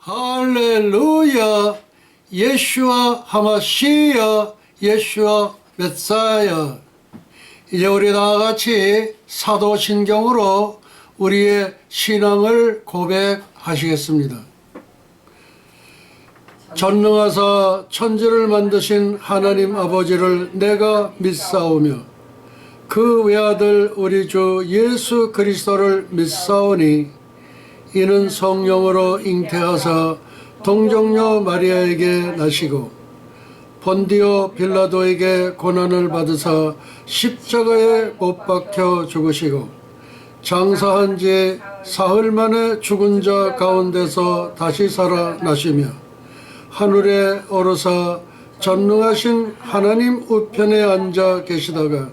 할렐루야. 예슈아 하마시야, 예슈아 메사야. 이제 우리 다같이 사도신경으로 우리의 신앙을 고백하시겠습니다. 전능하사 천지를 만드신 하나님 아버지를 내가 믿사오며 그 외아들 우리 주 예수 그리스도를 믿사오니 이는 성령으로 잉태하사 동정녀 마리아에게 나시고 본디오 빌라도에게 고난을 받으사 십자가에 못 박혀 죽으시고 장사한 지 사흘 만에 죽은 자 가운데서 다시 살아나시며 하늘에 오르사 전능하신 하나님 우편에 앉아 계시다가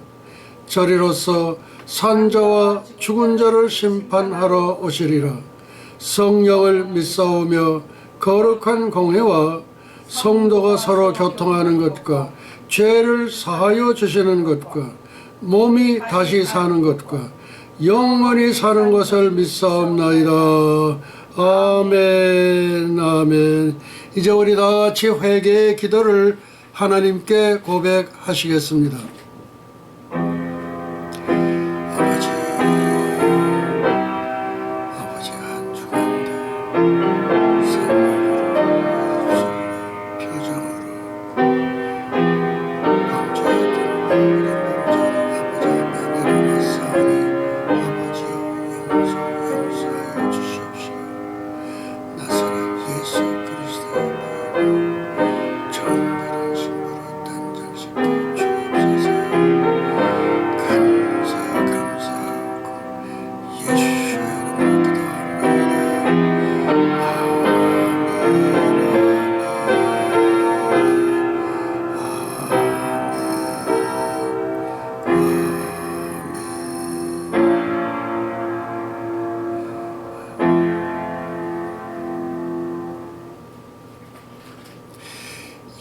저리로서 산자와 죽은 자를 심판하러 오시리라. 성령을 믿사오며 거룩한 공회와 성도가 서로 교통하는 것과 죄를 사하여 주시는 것과 몸이 다시 사는 것과 영원히 사는 것을 믿사옵나이다. 아멘. 아멘. 이제 우리 다같이 회개의 기도를 하나님께 고백하시겠습니다.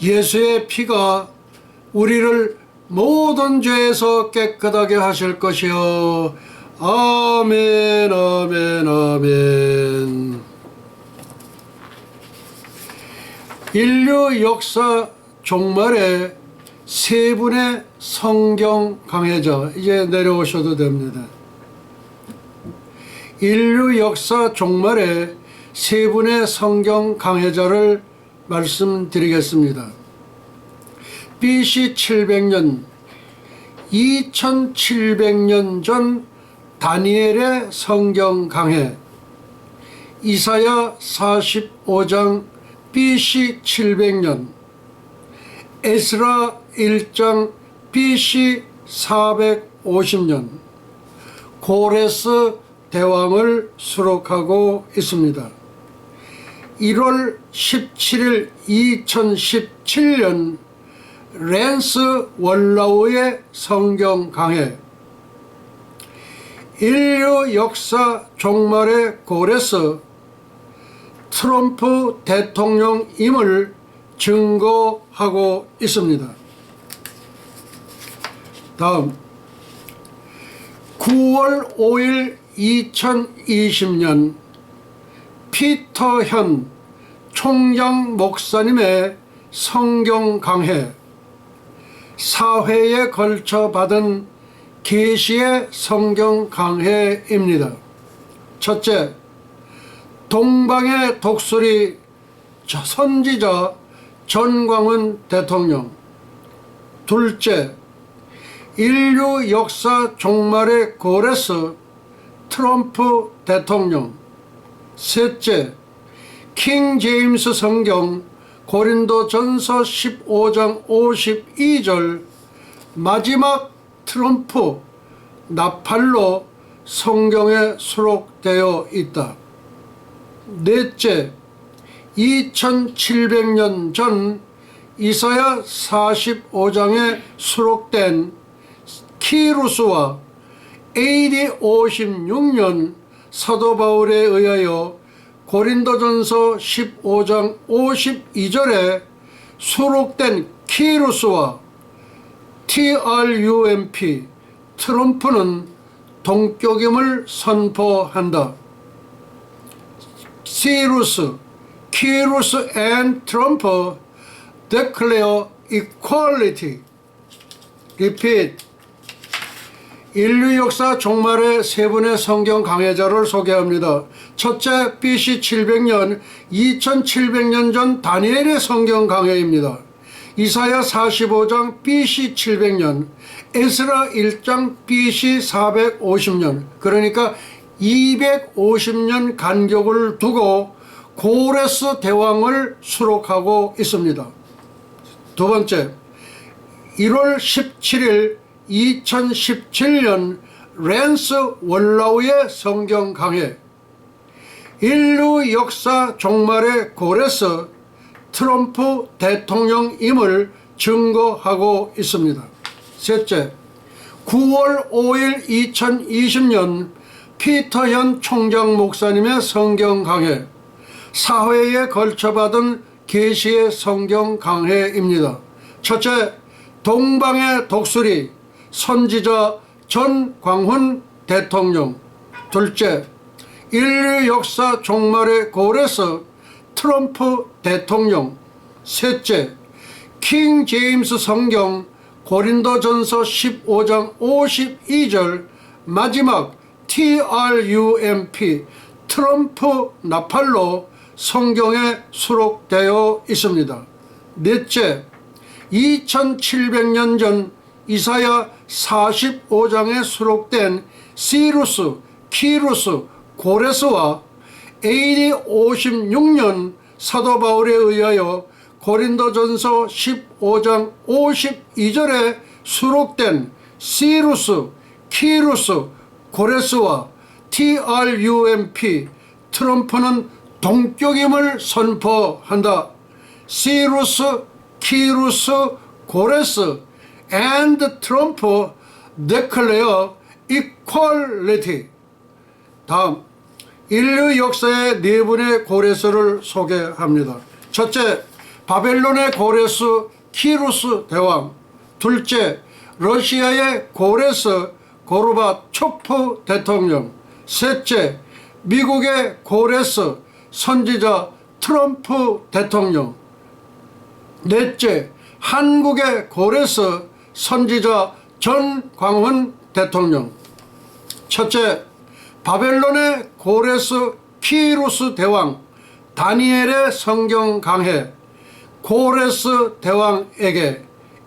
예수의 피가 우리를 모든 죄에서 깨끗하게 하실 것이요. 아멘. 아멘. 아멘. 인류 역사 종말에 세 분의 성경 강해자, 이제 내려오셔도 됩니다. 인류 역사 종말에 세 분의 성경 강해자를 말씀드리겠습니다. BC 700년, 2700년 전 다니엘의 성경 강해, 이사야 45장 BC 700년, 에스라 1장 BC 450년, 고레스 대왕을 수록하고 있습니다. 1월 17일 2017년 랜스 월라우의 성경 강해, 인류 역사 종말의 고레스 트럼프 대통령임을 증거하고 있습니다. 다음 9월 5일 2020년 피터 현 총장 목사님의 성경 강해, 4회에 걸쳐 받은 계시의 성경 강해입니다. 첫째, 동방의 독수리 선지자 전광훈 대통령. 둘째, 인류 역사 종말의 고레스 트럼프 대통령. 셋째, 킹 제임스 성경 고린도전서 15장 52절 마지막 트럼프 나팔로 성경에 수록되어 있다. 넷째, 2700년 전 이사야 45장에 수록된 키루스와 AD 56년 사도 바울에 의하여 고린도전서 15장 52절에 수록된 키루스와 TRUMP 트럼프는 동격임을 선포한다. 시루스 키루스 and 트럼프 declare equality. Repeat. 인류 역사 종말의 세 분의 성경 강해자를 소개합니다. 첫째, BC 700년, 2700년 전 다니엘의 성경 강해입니다. 이사야 45장 BC 700년, 에스라 1장 BC 450년, 그러니까 250년 간격을 두고 고레스 대왕을 수록하고 있습니다. 두 번째, 1월 17일 2017년 랜스 월라우의 성경 강해, 인류 역사 종말의 고레스 트럼프 대통령임을 증거하고 있습니다. 셋째, 9월 5일 2020년 피터현 총장 목사님의 성경 강해, 사회에 걸쳐 받은 계시의 성경 강해입니다. 첫째, 동방의 독수리 선지자 전광훈 대통령. 둘째, 인류 역사 종말의 고레스 트럼프 대통령. 셋째, 킹 제임스 성경 고린도전서 15장 52절 마지막 TRUMP 트럼프 나팔로 성경에 수록되어 있습니다. 넷째, 2700년 전 이사야 45장에 수록된 시루스, 키루스, 고레스와 AD 56년 사도 바울에 의하여 고린도전서 15장 52절에 수록된 시루스, 키루스, 고레스와 TRUMP 트럼프는 동격임을 선포한다. 시루스, 키루스, 고레스 and 트럼프 declare equality. 다음, 인류 역사의 네 분의 고레스를 소개합니다. 첫째, 바벨론의 고레스 키루스 대왕. 둘째, 러시아의 고레스 고르바초프 대통령. 셋째, 미국의 고레스 선지자 트럼프 대통령. 넷째, 한국의 고레스 선지자 전광훈 대통령. 첫째, 바벨론의 고레스 키루스 대왕 다니엘의 성경 강해, 고레스 대왕에게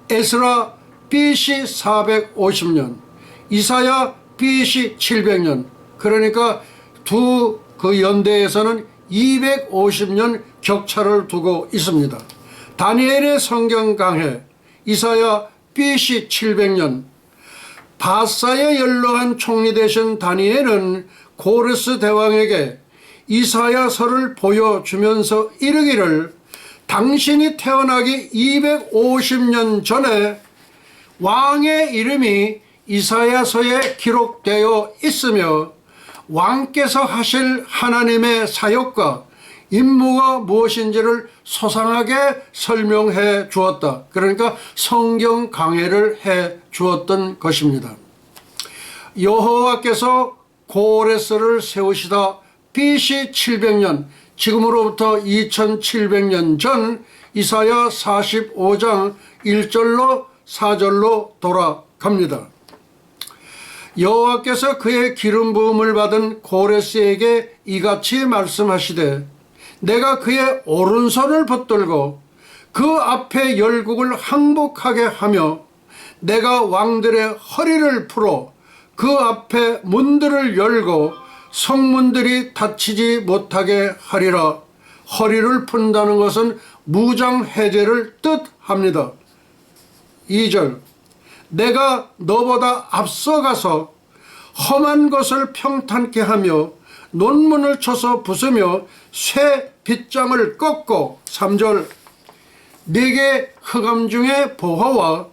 에스라 BC 450년, 이사야 BC 700년, 그러니까 두 그 연대에서는 250년 격차를 두고 있습니다. 다니엘의 성경 강해, 이사야 BC 700년. 바사에 연로한 총리 되신 다니엘은 고레스 대왕에게 이사야서를 보여주면서 이르기를, 당신이 태어나기 250년 전에 왕의 이름이 이사야서에 기록되어 있으며 왕께서 하실 하나님의 사역과 임무가 무엇인지를 소상하게 설명해 주었다. 그러니까 성경 강해를 해 주었던 것입니다. 여호와께서 고레스를 세우시다 BC 700년, 지금으로부터 2700년 전 이사야 45장 1절로 4절로 돌아갑니다. 여호와께서 그의 기름 부음을 받은 고레스에게 이같이 말씀하시되, 내가 그의 오른손을 붙들고 그 앞에 열국을 항복하게 하며 내가 왕들의 허리를 풀어 그 앞에 문들을 열고 성문들이 닫히지 못하게 하리라. 허리를 푼다는 것은 무장해제를 뜻합니다. 2절, 내가 너보다 앞서가서 험한 것을 평탄케 하며 논문을 쳐서 부수며 쇠 빗장을 꺾고. 3절, 네게 흑암 중에 보화와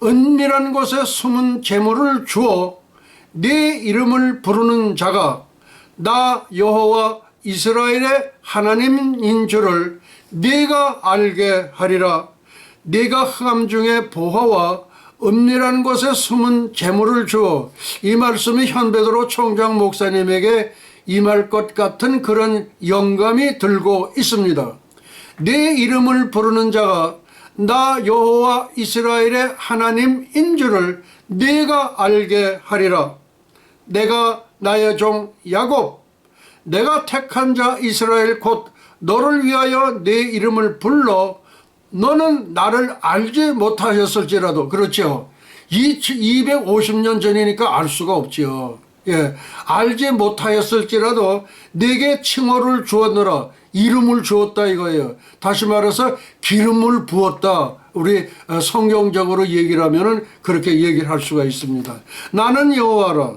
은밀한 곳에 숨은 재물을 주어 네 이름을 부르는 자가 나 여호와 이스라엘의 하나님인 줄을 네가 알게 하리라. 네가 흑암 중에 보화와 은밀한 곳에 숨은 재물을 주어. 이 말씀이 현 베드로 총장 목사님에게 임할 것 같은 그런 영감이 들고 있습니다. 내 이름을 부르는 자가 나 여호와 이스라엘의 하나님인 줄을 네가 알게 하리라. 내가 나의 종 야곱, 내가 택한 자 이스라엘 곧 너를 위하여 내 이름을 불러 너는 나를 알지 못하였을지라도. 그렇죠. 250년 전이니까 알 수가 없지요. 예, 알지 못하였을지라도 내게 칭호를 주었노라. 이름을 주었다 이거예요. 다시 말해서 기름을 부었다. 우리 성경적으로 얘기를 하면은 그렇게 얘기를 할 수가 있습니다. 나는 여호와라.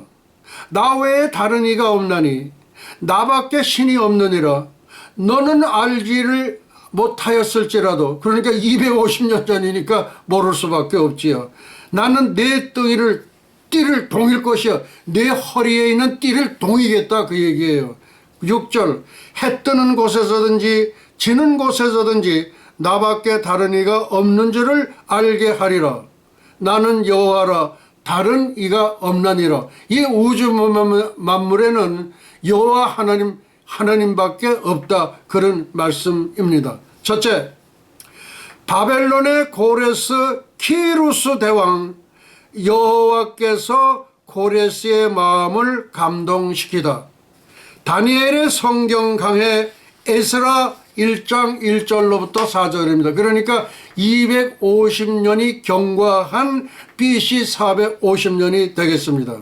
나 외에 다른 이가 없나니 나밖에 신이 없느니라. 너는 알지를 못하였을지라도. 그러니까 250년 전이니까 모를 수밖에 없지요. 나는 내 띠를 동일 것이여. 내 허리에 있는 띠를 동이겠다 그 얘기예요. 6절 해 뜨는 곳에서든지 지는 곳에서든지 나밖에 다른 이가 없는 줄을 알게 하리라. 나는 여호와라. 다른 이가 없나니라. 이 우주 만물에는 여호와 하나님밖에 없다. 그런 말씀입니다. 첫째, 바벨론의 고레스 키루스 대왕 여호와께서 고레스의 마음을 감동시키다. 다니엘의 성경 강해 에스라 1장 1절로부터 4절입니다. 그러니까 250년이 경과한 BC 450년이 되겠습니다.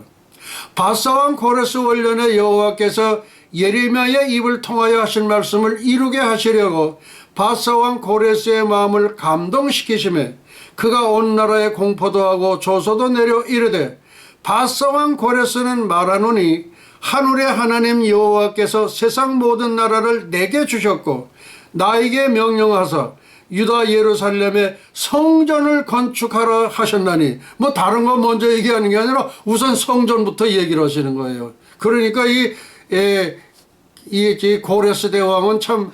바사왕 고레스 원년에 여호와께서 예레미야의 입을 통하여 하신 말씀을 이루게 하시려고 바사왕 고레스의 마음을 감동시키시매 그가 온 나라에 공포도 하고 조서도 내려 이르되 바사왕 고레스는 말하노니 하늘의 하나님 여호와께서 세상 모든 나라를 내게 주셨고 나에게 명령하사 유다 예루살렘에 성전을 건축하라 하셨나니. 뭐 다른 거 먼저 얘기하는 게 아니라 우선 성전부터 얘기를 하시는 거예요. 그러니까 이 고레스 대왕은 참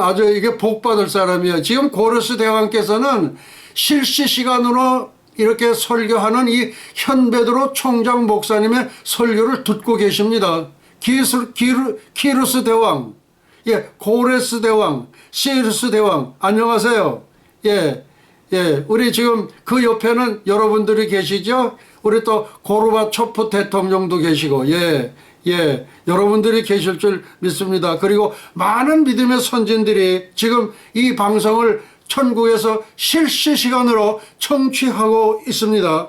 아주 이게 복 받을 사람이에요. 지금 고레스 대왕께서는 실시간으로 이렇게 설교하는 이 현베드로 총장 목사님의 설교를 듣고 계십니다. 키루스 대왕, 예, 고레스 대왕, 시루스 대왕, 안녕하세요. 예, 우리 지금 그 옆에는 여러분들이 계시죠? 우리 또 고르바초프 대통령도 계시고, 여러분들이 계실 줄 믿습니다. 그리고 많은 믿음의 선진들이 지금 이 방송을 천국에서 실시간으로 청취하고 있습니다.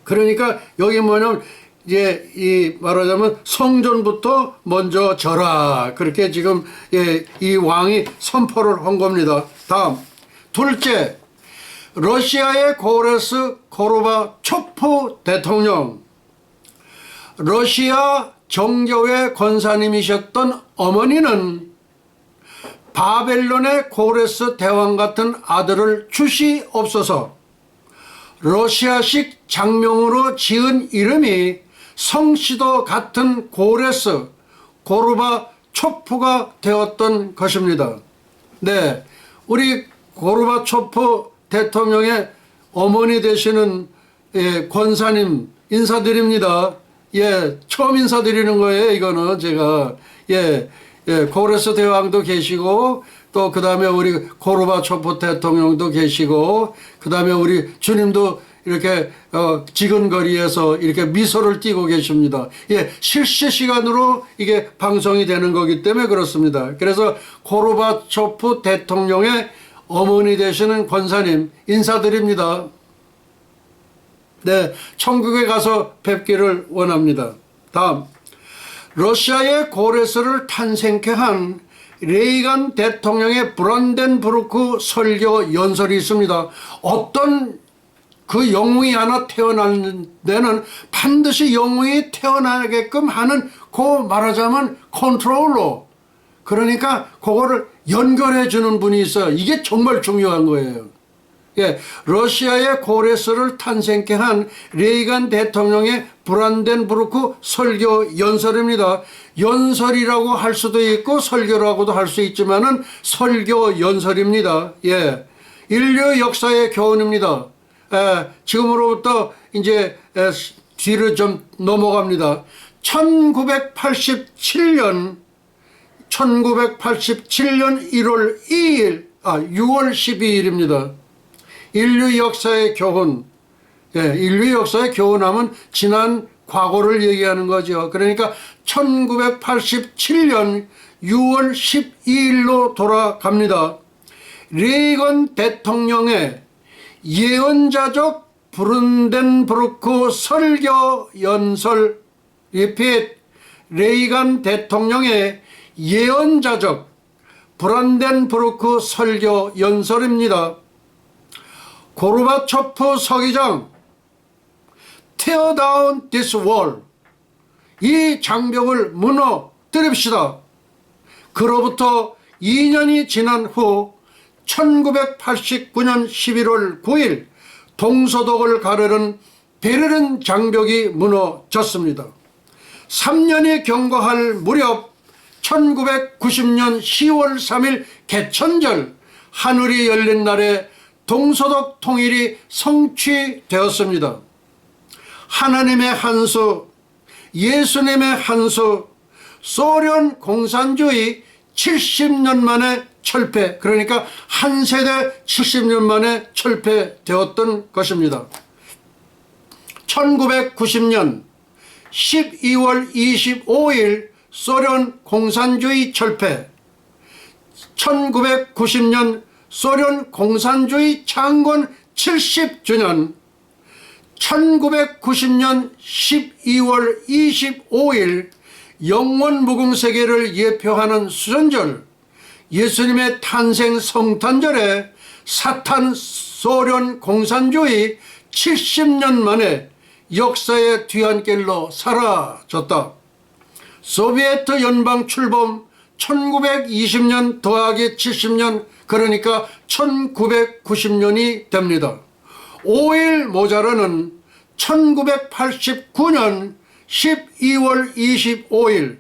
그러니까 여기 뭐냐면 이제 말하자면 성전부터 먼저 져라. 그렇게 지금 이 왕이 선포를 한 겁니다. 다음, 둘째, 러시아의 고레스 고르바초프 대통령. 러시아 정교회 권사님이셨던 어머니는 바벨론의 고레스 대왕 같은 아들을 주시옵소서. 러시아식 장명으로 지은 이름이 성씨도 같은 고레스 고르바초프가 되었던 것입니다. 네, 우리 고르바초프 대통령의 어머니 되시는 권사님 인사드립니다. 처음 인사드리는 거예요. 이거는 제가 고레스 대왕도 계시고 또 그 다음에 우리 고르바초프 대통령도 계시고 그 다음에 우리 주님도 이렇게 지근거리에서 이렇게 미소를 띠고 계십니다. 실시간으로 이게 방송이 되는 거기 때문에 그렇습니다. 그래서 고르바초프 대통령의 어머니 되시는 권사님 인사드립니다. 네, 천국에 가서 뵙기를 원합니다. 다음, 러시아의 고레스를 탄생케 한 레이간 대통령의 브란덴부르크 설교 연설이 있습니다. 어떤 그 영웅이 하나 태어나는 데는 반드시 영웅이 태어나게끔 하는 그 말하자면 컨트롤러, 그러니까 그거를 연결해 주는 분이 있어요. 이게 정말 중요한 거예요. 러시아의 고레스를 탄생케 한 레이간 대통령의 브란덴부르크 설교 연설입니다. 연설이라고 할 수도 있고 설교라고도 할 수 있지만은 설교 연설입니다. 인류 역사의 교훈입니다. 지금으로부터 이제 뒤로 좀 넘어갑니다. 1987년 1987년 6월 12일입니다. 인류 역사의 교훈, 인류 역사의 교훈하면 지난 과거를 얘기하는 거죠. 그러니까 1987년 6월 12일로 돌아갑니다. 레이건 대통령의 예언자적 브룬덴부르크 설교 연설, 레이건 대통령의 예언자적 브란덴부르크 설교 연설입니다. 고르바초프 서기장, tear down this wall. 이 장벽을 무너뜨립시다. 그로부터 2년이 지난 후 1989년 11월 9일 동서독을 가르는 베를린 장벽이 무너졌습니다. 3년이 경과할 무렵 1990년 10월 3일 개천절 하늘이 열린 날에 동서독 통일이 성취되었습니다. 하나님의 한수, 예수님의 한수, 소련 공산주의 70년 만에 철폐, 그러니까 한 세대 70년 만에 철폐되었던 것입니다. 1990년 12월 25일 소련 공산주의 철폐, 1990년 소련 공산주의 창건 70주년, 1990년 12월 25일 영원 무궁세계를 예표하는 수전절, 예수님의 탄생 성탄절에 사탄 소련 공산주의 70년 만에 역사의 뒤안길로 사라졌다. 소비에트 연방 출범 1920년 더하기 70년, 그러니까 1990년이 됩니다. 5일 모자라는 1989년 12월 25일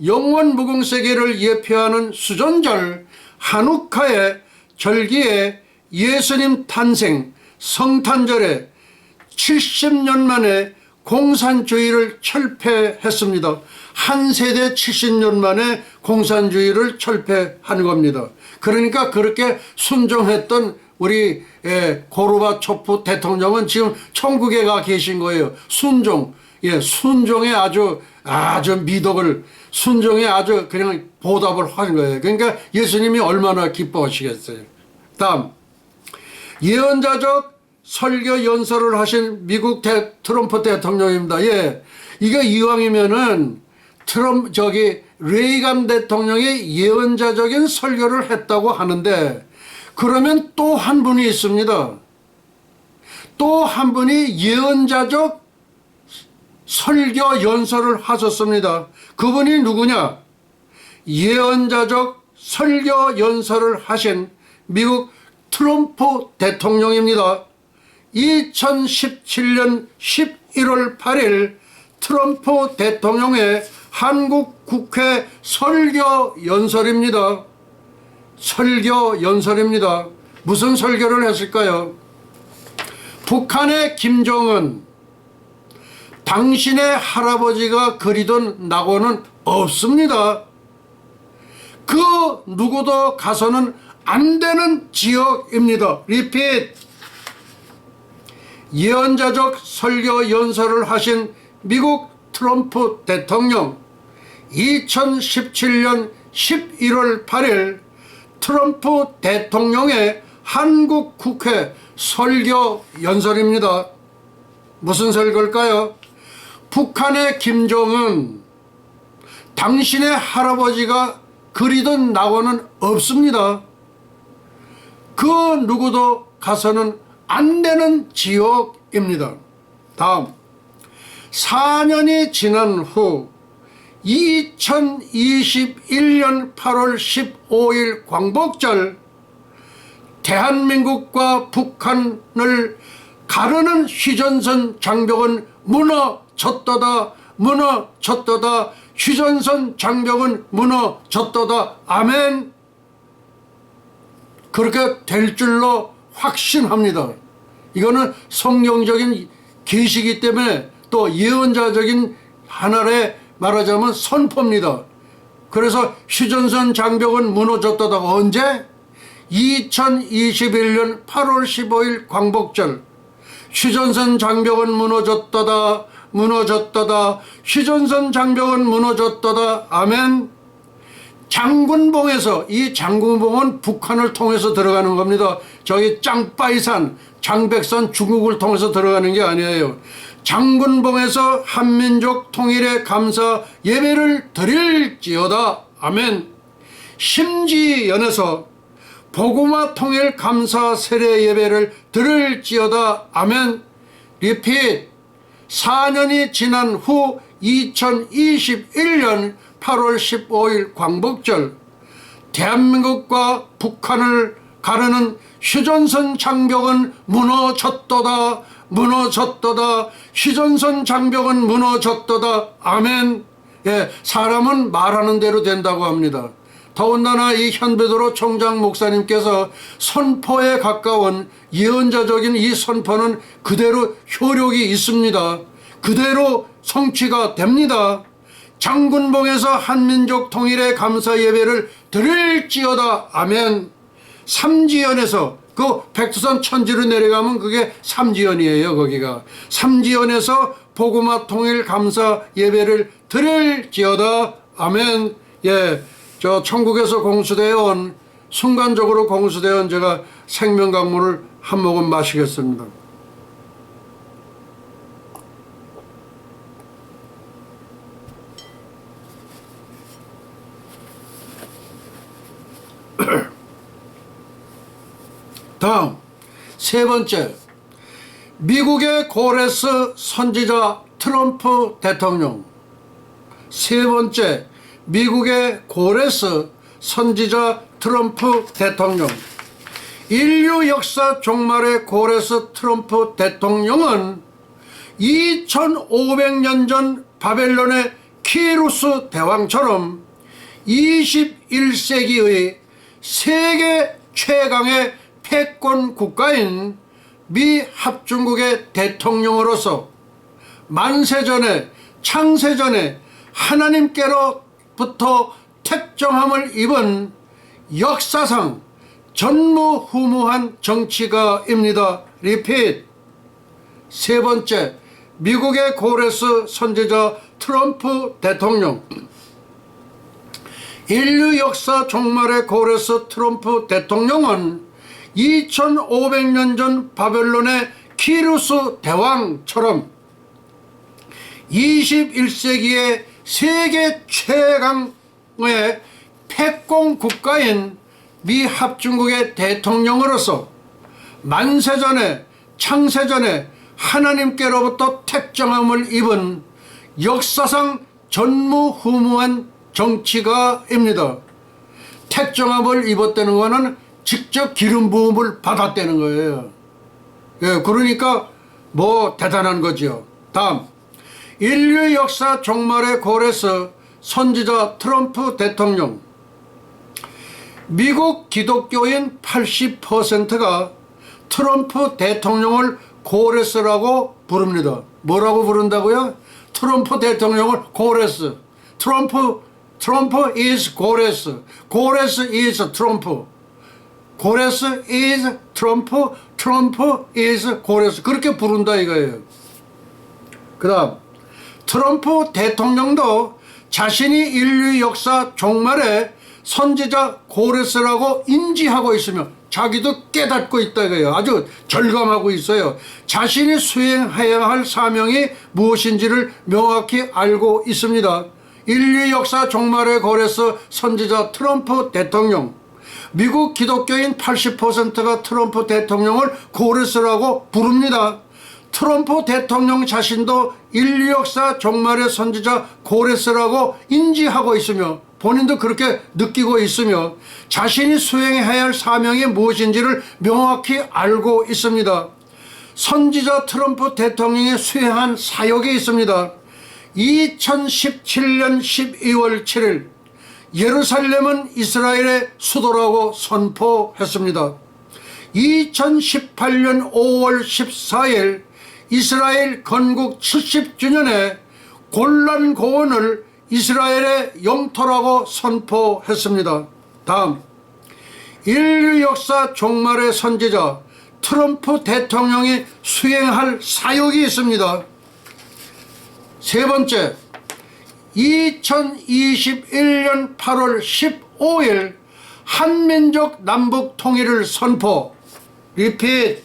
영원 무궁세계를 예표하는 수전절 한우카의 절기에 예수님 탄생 성탄절에 70년 만에 공산주의를 철폐했습니다. 한 세대 70년 만에 공산주의를 철폐한 겁니다. 그러니까 그렇게 순종했던 우리 고르바초프 대통령은 지금 천국에 가 계신 거예요. 순종, 순종에 아주 미덕을, 순종에 아주 그냥 보답을 하는 거예요. 그러니까 예수님이 얼마나 기뻐하시겠어요. 다음, 예언자적 설교 연설을 하신 미국 트럼프 대통령입니다. 이게 이왕이면은 레이건 대통령이 예언자적인 설교를 했다고 하는데, 그러면 또 한 분이 있습니다. 또 한 분이 예언자적 설교 연설을 하셨습니다. 그분이 누구냐? 예언자적 설교 연설을 하신 미국 트럼프 대통령입니다. 2017년 11월 8일 트럼프 대통령의 한국 국회 설교 연설입니다. 설교 연설입니다. 무슨 설교를 했을까요? 북한의 김정은, 당신의 할아버지가 그리던 낙원은 없습니다. 그 누구도 가서는 안 되는 지역입니다. 리핏. 예언자적 설교 연설을 하신 미국 트럼프 대통령, 2017년 11월 8일 트럼프 대통령의 한국 국회 설교 연설입니다. 무슨 설교일까요? 북한의 김정은, 당신의 할아버지가 그리던 낙원은 없습니다. 그 누구도 가서는 안 되는 지역입니다. 다음, 4년이 지난 후 2021년 8월 15일 광복절, 대한민국과 북한을 가르는 휴전선 장벽은 무너졌도다, 무너졌도다, 휴전선 장벽은 무너졌도다. 아멘. 그렇게 될 줄로 확신합니다. 이거는 성경적인 계시이기 때문에 또 예언자적인 하나의 말하자면 선포입니다. 그래서 휴전선 장벽은 무너졌다가 언제? 2021년 8월 15일 광복절. 휴전선 장벽은 무너졌다다 휴전선 장벽은 무너졌다다. 아멘. 장군봉에서, 이 장군봉은 북한을 통해서 들어가는 겁니다. 저기 짱바이산, 장백산 중국을 통해서 들어가는 게 아니에요. 장군봉에서 한민족 통일에 감사 예배를 드릴지어다. 아멘. 심지연에서 복음화 통일 감사 세례 예배를 드릴지어다. 아멘. 리핏. 4년이 지난 후 2021년 8월 15일 광복절, 대한민국과 북한을 가르는 휴전선 장벽은 무너졌도다. 휴전선 장벽은 무너졌도다. 아멘. 예, 사람은 말하는 대로 된다고 합니다. 더군다나 이 현배도로 총장 목사님께서 선포에 가까운 예언자적인 이 선포는 그대로 효력이 있습니다. 그대로 성취가 됩니다. 장군봉에서 한민족 통일의 감사 예배를 드릴지어다. 아멘. 삼지연에서, 그 백두산 천지로 내려가면 그게 삼지연이에요. 거기가 삼지연에서 복음화 통일 감사 예배를 드릴지어다. 아멘. 예, 저 천국에서 공수되어 온, 순간적으로 공수되어 온 제가 생명강물을 한 모금 마시겠습니다. 다음 세 번째, 미국의 고레스 선지자 트럼프 대통령. 세 번째, 미국의 고레스 선지자 트럼프 대통령. 인류 역사 종말의 고레스 트럼프 대통령은 2500년 전 바벨론의 키루스 대왕처럼 21세기의 세계 최강의 패권 국가인 미 합중국의 대통령으로서 만세전에, 창세전에 하나님께로부터 택정함을 입은 역사상 전무후무한 정치가입니다. 리핏. 세 번째, 미국의 고레스 선지자 트럼프 대통령. 인류 역사 종말의 고레스 트럼프 대통령은 2500년 전 바벨론의 키루스 대왕처럼 21세기의 세계 최강의 패권 국가인 미 합중국의 대통령으로서 만세전에, 창세전에 하나님께로부터 택정함을 입은 역사상 전무후무한 정치가입니다. 택정함을 입었다는 것은 직접 기름 부음을 받았다는 거예요. 예, 그러니까 뭐 대단한 거죠. 다음, 인류 역사 종말의 고레스 선지자 트럼프 대통령. 미국 기독교인 80%가 트럼프 대통령을 고레스라고 부릅니다. 뭐라고 부른다고요? 트럼프 대통령을 고레스. 트럼프 is 고레스. 고레스 is 트럼프. 고레스 is 트럼프, 트럼프 is 고레스. 그렇게 부른다 이거예요. 그 다음, 트럼프 대통령도 자신이 인류 역사 종말에 선지자 고레스라고 인지하고 있으며 자기도 깨닫고 있다 이거예요. 아주 절감하고 있어요. 자신이 수행해야 할 사명이 무엇인지를 명확히 알고 있습니다. 인류 역사 종말의 고레스 선지자 트럼프 대통령. 미국 기독교인 80%가 트럼프 대통령을 고레스라고 부릅니다. 트럼프 대통령 자신도 인류 역사 종말의 선지자 고레스라고 인지하고 있으며 본인도 그렇게 느끼고 있으며 자신이 수행해야 할 사명이 무엇인지를 명확히 알고 있습니다. 선지자 트럼프 대통령이 수행한 사역이 있습니다. 2017년 12월 7일 예루살렘은 이스라엘의 수도라고 선포했습니다. 2018년 5월 14일 이스라엘 건국 70주년에 골란 고원을 이스라엘의 영토라고 선포했습니다. 다음, 인류 역사 종말의 선지자 트럼프 대통령이 수행할 사역이 있습니다. 세 번째, 2021년 8월 15일 한민족 남북 통일을 선포. 리핏.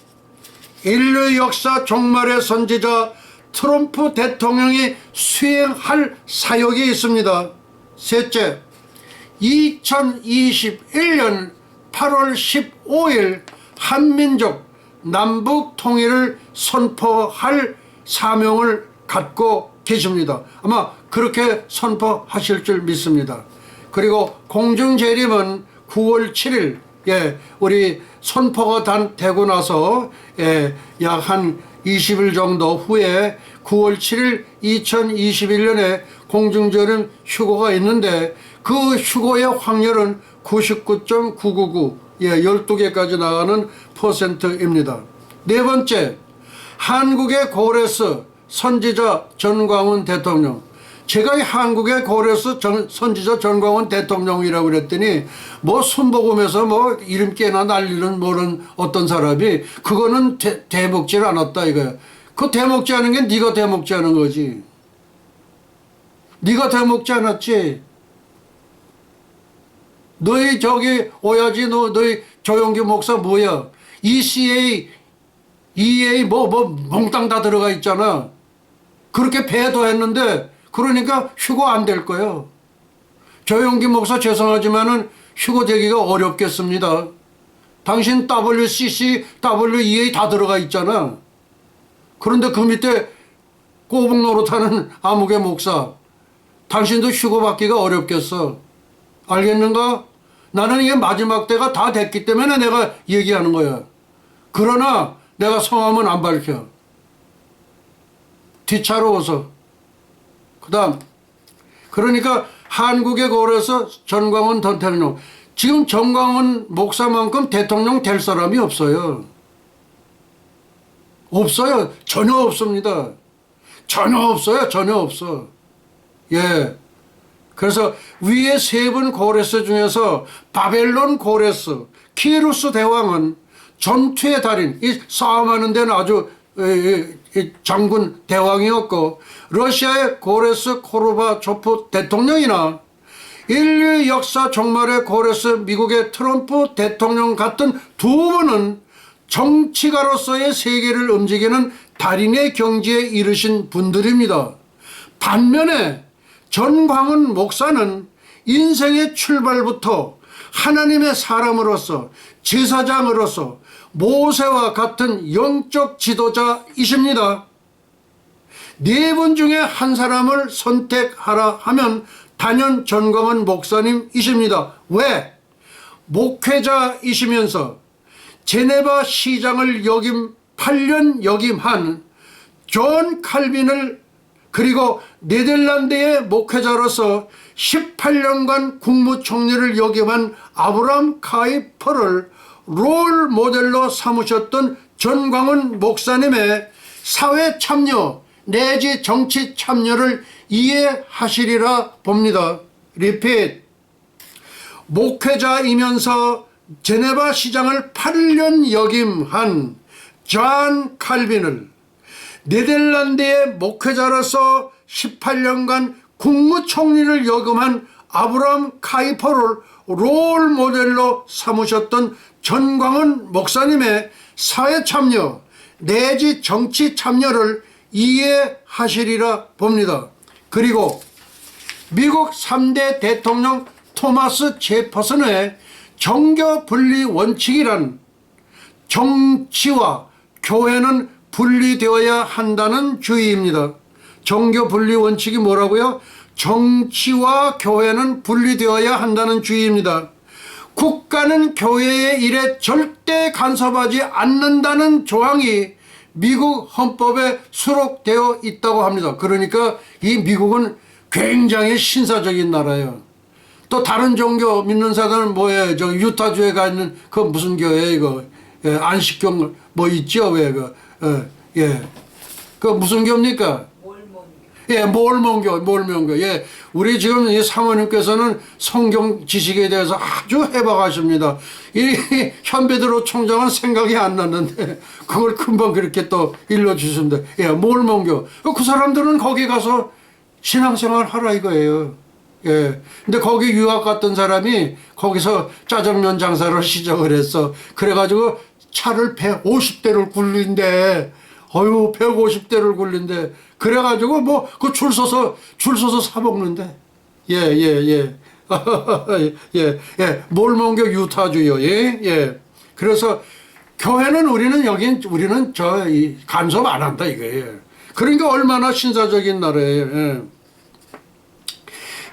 인류 역사 종말의 선지자 트럼프 대통령이 수행할 사역이 있습니다. 셋째, 2021년 8월 15일 한민족 남북 통일을 선포할 사명을 갖고 계십니다. 아마 그렇게 선포하실 줄 믿습니다. 그리고 공중재림은 9월 7일 우리 선포가 되고 나서 약 한 20일 정도 후에 9월 7일 2021년에 공중재림 휴고가 있는데 그 휴고의 확률은 99.999 12개까지 나가는 퍼센트입니다. 네 번째, 한국의 고레스 선지자 전광훈 대통령. 제가 이 한국의 고레스 선지자 전광훈 대통령이라고 그랬더니 뭐 순복음에서 뭐 이름 깨나 날리는 뭐는 어떤 사람이 그거는 대먹질 않았다 이거야. 그 대먹지 않은 게 네가 대먹지 않은 거지. 네가 대먹지 않았지. 너희 저기 오야지 너희 조용기 목사 뭐야? ECA, EA 뭐 몽땅 다 들어가 있잖아. 그렇게 배도했는데 그러니까 휴고 안 될 거예요. 조용기 목사 죄송하지만은 휴고 되기가 어렵겠습니다. 당신 WCC, WEA 다 들어가 있잖아. 그런데 그 밑에 꼬북 노릇하는 아무개 목사, 당신도 휴고 받기가 어렵겠어. 알겠는가? 나는 이게 마지막 때가 다 됐기 때문에 내가 얘기하는 거야. 그러나 내가 성함은 안 밝혀. 뒤차로워서. 그 다음, 그러니까 한국에 걸어서 전광훈 대통령, 지금 전광훈 목사만큼 대통령 될 사람이 없어요. 없어요. 전혀 없습니다. 전혀 없어요. 전혀 없어. 그래서 위에 세 분 고레스 중에서 바벨론 고레스, 키루스 대왕은 전투의 달인, 이 싸움하는 데는 아주 장군 대왕이었고, 러시아의 고레스 코르바초프 대통령이나 인류 역사 종말의 고레스 미국의 트럼프 대통령 같은 두 분은 정치가로서의 세계를 움직이는 달인의 경지에 이르신 분들입니다. 반면에 전광훈 목사는 인생의 출발부터 하나님의 사람으로서, 제사장으로서 모세와 같은 영적 지도자이십니다. 네 분 중에 한 사람을 선택하라 하면 단연 전광훈 목사님이십니다. 왜? 목회자이시면서 제네바 시장을 8년 역임한 존 칼빈을, 그리고 네덜란드의 목회자로서 18년간 국무총리를 역임한 아브람 카이퍼를 롤 모델로 삼으셨던 전광훈 목사님의 사회 참여 내지 정치 참여를 이해하시리라 봅니다. 리핏. 목회자이면서 제네바 시장을 8년 역임한 존 칼빈을 네덜란드의 목회자로서 18년간 국무총리를 역임한 아브람 카이퍼를 롤 모델로 삼으셨던 전광훈 목사님의 사회 참여 내지 정치 참여를 이해하시리라 봅니다. 그리고 미국 3대 대통령 토마스 제퍼슨의 정교 분리 원칙이란 정치와 교회는 분리되어야 한다는 주의입니다. 정교 분리 원칙이 뭐라고요? 정치와 교회는 분리되어야 한다는 주의입니다. 국가는 교회의 일에 절대 간섭하지 않는다는 조항이 미국 헌법에 수록되어 있다고 합니다. 그러니까 이 미국은 굉장히 신사적인 나라예요. 또 다른 종교 믿는 사람은 뭐예요? 저 유타주에 가 있는 그 무슨 교회 이거 안식교 뭐 있죠? 왜 그 무슨 교입니까? 예, 몰몬교. 예, 우리 지금 이 사모님께서는 성경 지식에 대해서 아주 해박하십니다. 이 현배드로 총장은 생각이 안 났는데 그걸 금방 그렇게 또 일러주십니다. 예, 몰몬교. 그 사람들은 거기 가서 신앙생활 하라 이거예요. 예. 근데 거기 유학 갔던 사람이 거기서 짜장면 장사를 시작을 했어. 그래가지고 차를 150대를 굴린대. 150대를 굴린대. 그래가지고 뭐 그 줄 서서 사 먹는데. 예. 예. 몰몬교 유타주요. 예. 그래서 교회는 우리는 간섭 안 한다 이거예요. 그러니까 얼마나 신사적인 나라예요. 예.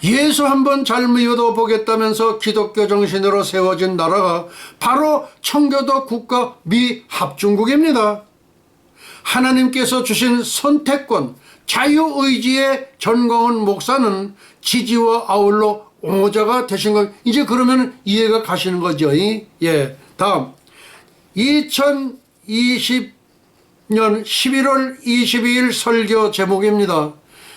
예수 한번 잘 믿어보겠다면서 기독교 정신으로 세워진 나라가 바로 청교도 국가 미 합중국입니다. 하나님께서 주신 선택권, 자유의지의 전광훈 목사는 지지와 아울러 옹호자가 되신 것. 이제 그러면 이해가 가시는 거죠. 예. 다음 2020년 11월 22일 설교 제목입니다.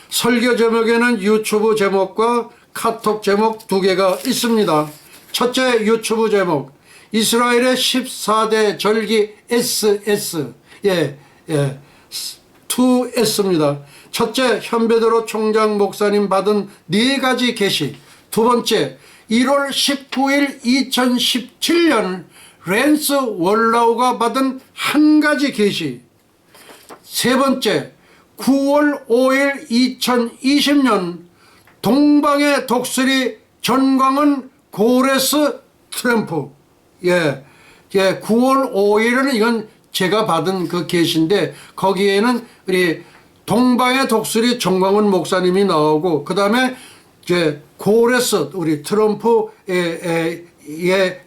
설교 제목에는 유튜브 제목과 카톡 제목 두 개가 있습니다. 첫째 유튜브 제목, 이스라엘의 14대 절기 SS. 2S입니다. 첫째, 현배드로 총장 목사님 받은 4가지 계시. 두 번째, 1월 19일 2017년 랜스 월라우가 받은 1가지 계시. 세 번째, 9월 5일 2020년 동방의 독수리 전광훈 고레스 트럼프. 9월 5일은 이건 제가 받은 그 계시인데 거기에는 우리 동방의 독수리 전광훈 목사님이 나오고 그 다음에 이제 고레스 우리 트럼프의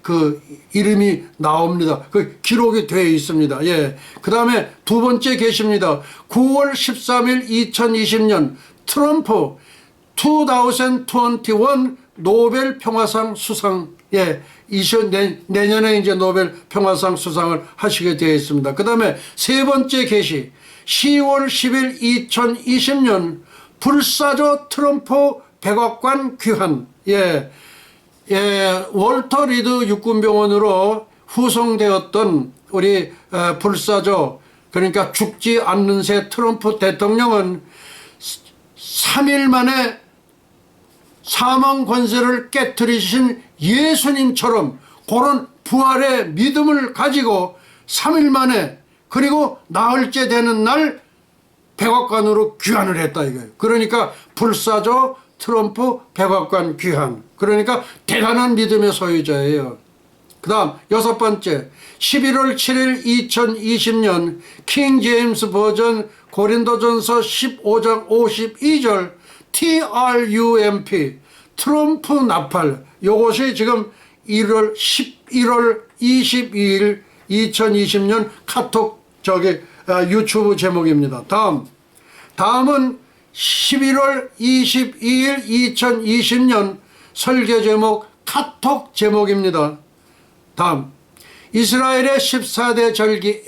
그 이름이 나옵니다. 그 기록이 되어 있습니다. 예. 그 다음에 두 번째 계십니다. 9월 13일 2020년 트럼프 2021 노벨 평화상 수상. 예. 내년에 이제 노벨 평화상 수상을 하시게 되어 있습니다. 그 다음에 세 번째 계시 10월 10일 2020년 불사조 트럼프 백악관 귀환. 월터 리드 육군병원으로 후송되었던 우리 불사조, 그러니까 죽지 않는 새 트럼프 대통령은 3일 만에 사망 권세를 깨뜨리신 예수님처럼 그런 부활의 믿음을 가지고 3일 만에 그리고 나흘째 되는 날 백악관으로 귀환을 했다 이거예요. 그러니까 불사조 트럼프 백악관 귀환. 그러니까 대단한 믿음의 소유자예요. 그 다음 여섯 번째 11월 7일 2020년 킹 제임스 버전 고린도전서 15장 52절 TRUMP 트럼프 나팔. 요것이 지금 11월 22일 2020년 카톡 유튜브 제목입니다. 다음은 11월 22일 2020년 설교 제목 카톡 제목입니다. 다음 이스라엘의 14대 절기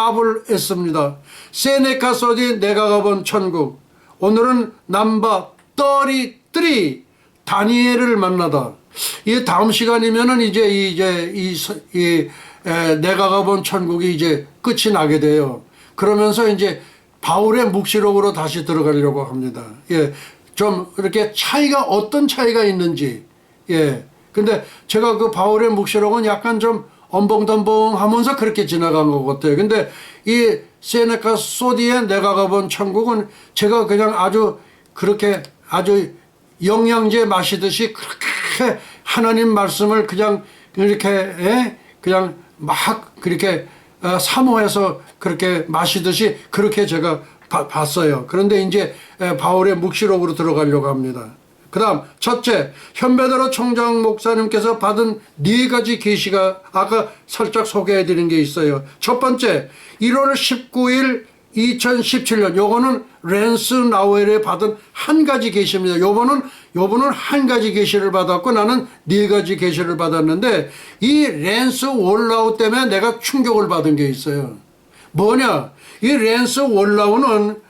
SS입니다. 세네카 소디 내가 가본 천국. 오늘은 넘버 33 다니엘을 만나다. 이 다음 시간이면은 이제 내가 가본 천국이 이제 끝이 나게 돼요. 그러면서 이제 바울의 묵시록으로 다시 들어가려고 합니다. 좀 이렇게 어떤 차이가 있는지. 근데 제가 그 바울의 묵시록은 약간 좀 엄벙덤벙하면서 그렇게 지나간 것 같아요. 근데 이 세네카 소디의 내가 가본 천국은 제가 그냥 아주 영양제 마시듯이 그렇게 하나님 말씀을 그냥 이렇게 그냥 막 그렇게 사모해서 그렇게 마시듯이 그렇게 제가 봤어요. 그런데 이제 바울의 묵시록으로 들어가려고 합니다. 그 다음 첫째, 현배드로 총장 목사님께서 받은 4가지 계시가 아까 살짝 소개해드린 게 있어요. 첫 번째, 1월 19일 2017년 요거는 랜스 나우엘에 받은 1가지 계시입니다. 요번은 1가지 계시를 받았고 나는 4가지 계시를 받았는데 이 랜스 월라우 때문에 내가 충격을 받은 게 있어요. 뭐냐? 이 랜스 월라우는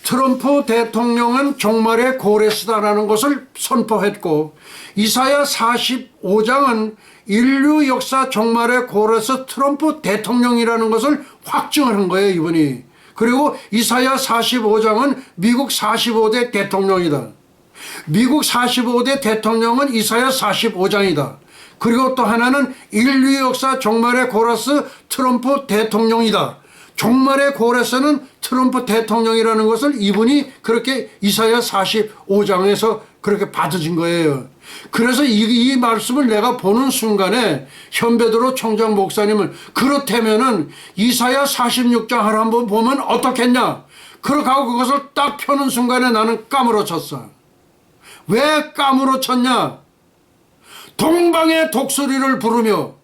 트럼프 대통령은 종말의 고레스다라는 것을 선포했고, 이사야 45장은 인류 역사 종말의 고레스 트럼프 대통령이라는 것을 확증한 거예요, 이분이. 그리고 이사야 45장은 미국 45대 대통령이다. 미국 45대 대통령은 이사야 45장이다. 그리고 또 하나는 인류 역사 종말의 고레스 트럼프 대통령이다. 종말의 고레스는 트럼프 대통령이라는 것을 이분이 그렇게 이사야 45장에서 그렇게 받아진 거예요. 그래서 이 말씀을 내가 보는 순간에 현배드로 총장 목사님은 그렇다면은 이사야 46장을 한번 보면 어떻겠냐? 그렇게 하고 그것을 딱 펴는 순간에 나는 까무러쳤어. 왜 까무러쳤냐? 동방의 독수리를 부르며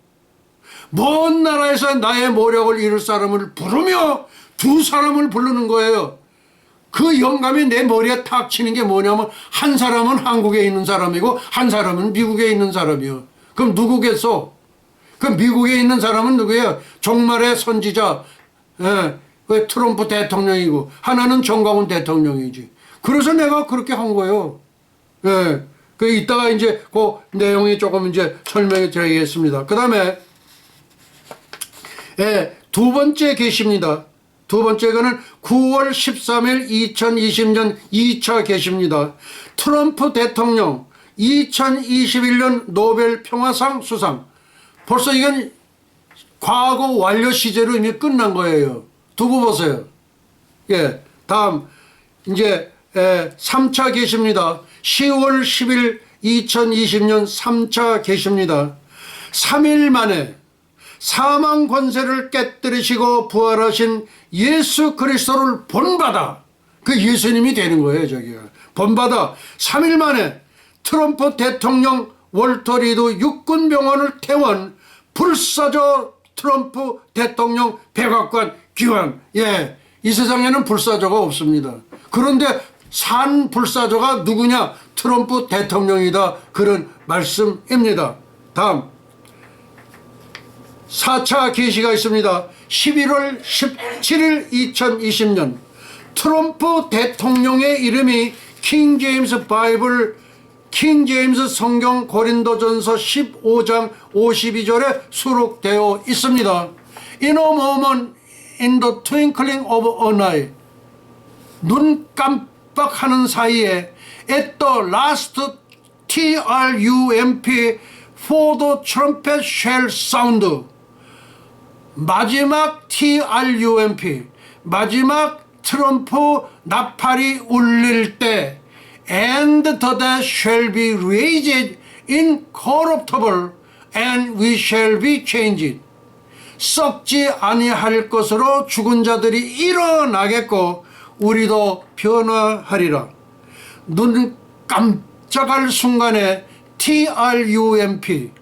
먼 나라에서 나의 모력을 이룰 사람을 부르며 두 사람을 부르는 거예요. 그 영감이 내 머리에 탁 치는 게 뭐냐면 한 사람은 한국에 있는 사람이고 한 사람은 미국에 있는 사람이요. 그럼 누구겠어? 그럼 미국에 있는 사람은 누구예요? 종말의 선지자, 그 트럼프 대통령이고 하나는 정광훈 대통령이지. 그래서 내가 그렇게 한 거예요. 그 이따가 이제 그 내용이 조금 이제 설명해 드리겠습니다. 그 다음에 두 번째 계시입니다. 두 번째 거는 9월 13일 2020년 2차 계시입니다. 트럼프 대통령 2021년 노벨 평화상 수상. 벌써 이건 과거 완료 시제로 이미 끝난 거예요. 두고 보세요. 다음 이제 3차 계시입니다. 10월 10일 2020년 3차 계시입니다. 3일 만에 사망 권세를 깨뜨리시고 부활하신 예수 그리스도를 본받아. 그 예수님이 되는 거예요, 저기가. 본받아. 3일 만에 트럼프 대통령 월터 리드 육군병원을 태원 불사조 트럼프 대통령 백악관 귀환. 이 세상에는 불사조가 없습니다. 그런데 산 불사조가 누구냐? 트럼프 대통령이다. 그런 말씀입니다. 다음 4차 계시가 있습니다. 11월 17일 2020년 트럼프 대통령의 이름이 킹 제임스 바이블 킹 제임스 성경 고린도전서 15장 52절에 수록되어 있습니다. In a moment, in the twinkling of an eye, 눈 깜빡하는 사이에 at the last trump for the trumpet shall sound. 마지막 trump, 마지막 트럼프 나팔이 울릴 때 and the dead shall be raised incorruptible and we shall be changed. 썩지 아니할 것으로 죽은 자들이 일어나겠고 우리도 변화하리라. 눈 깜짝할 순간에 trump,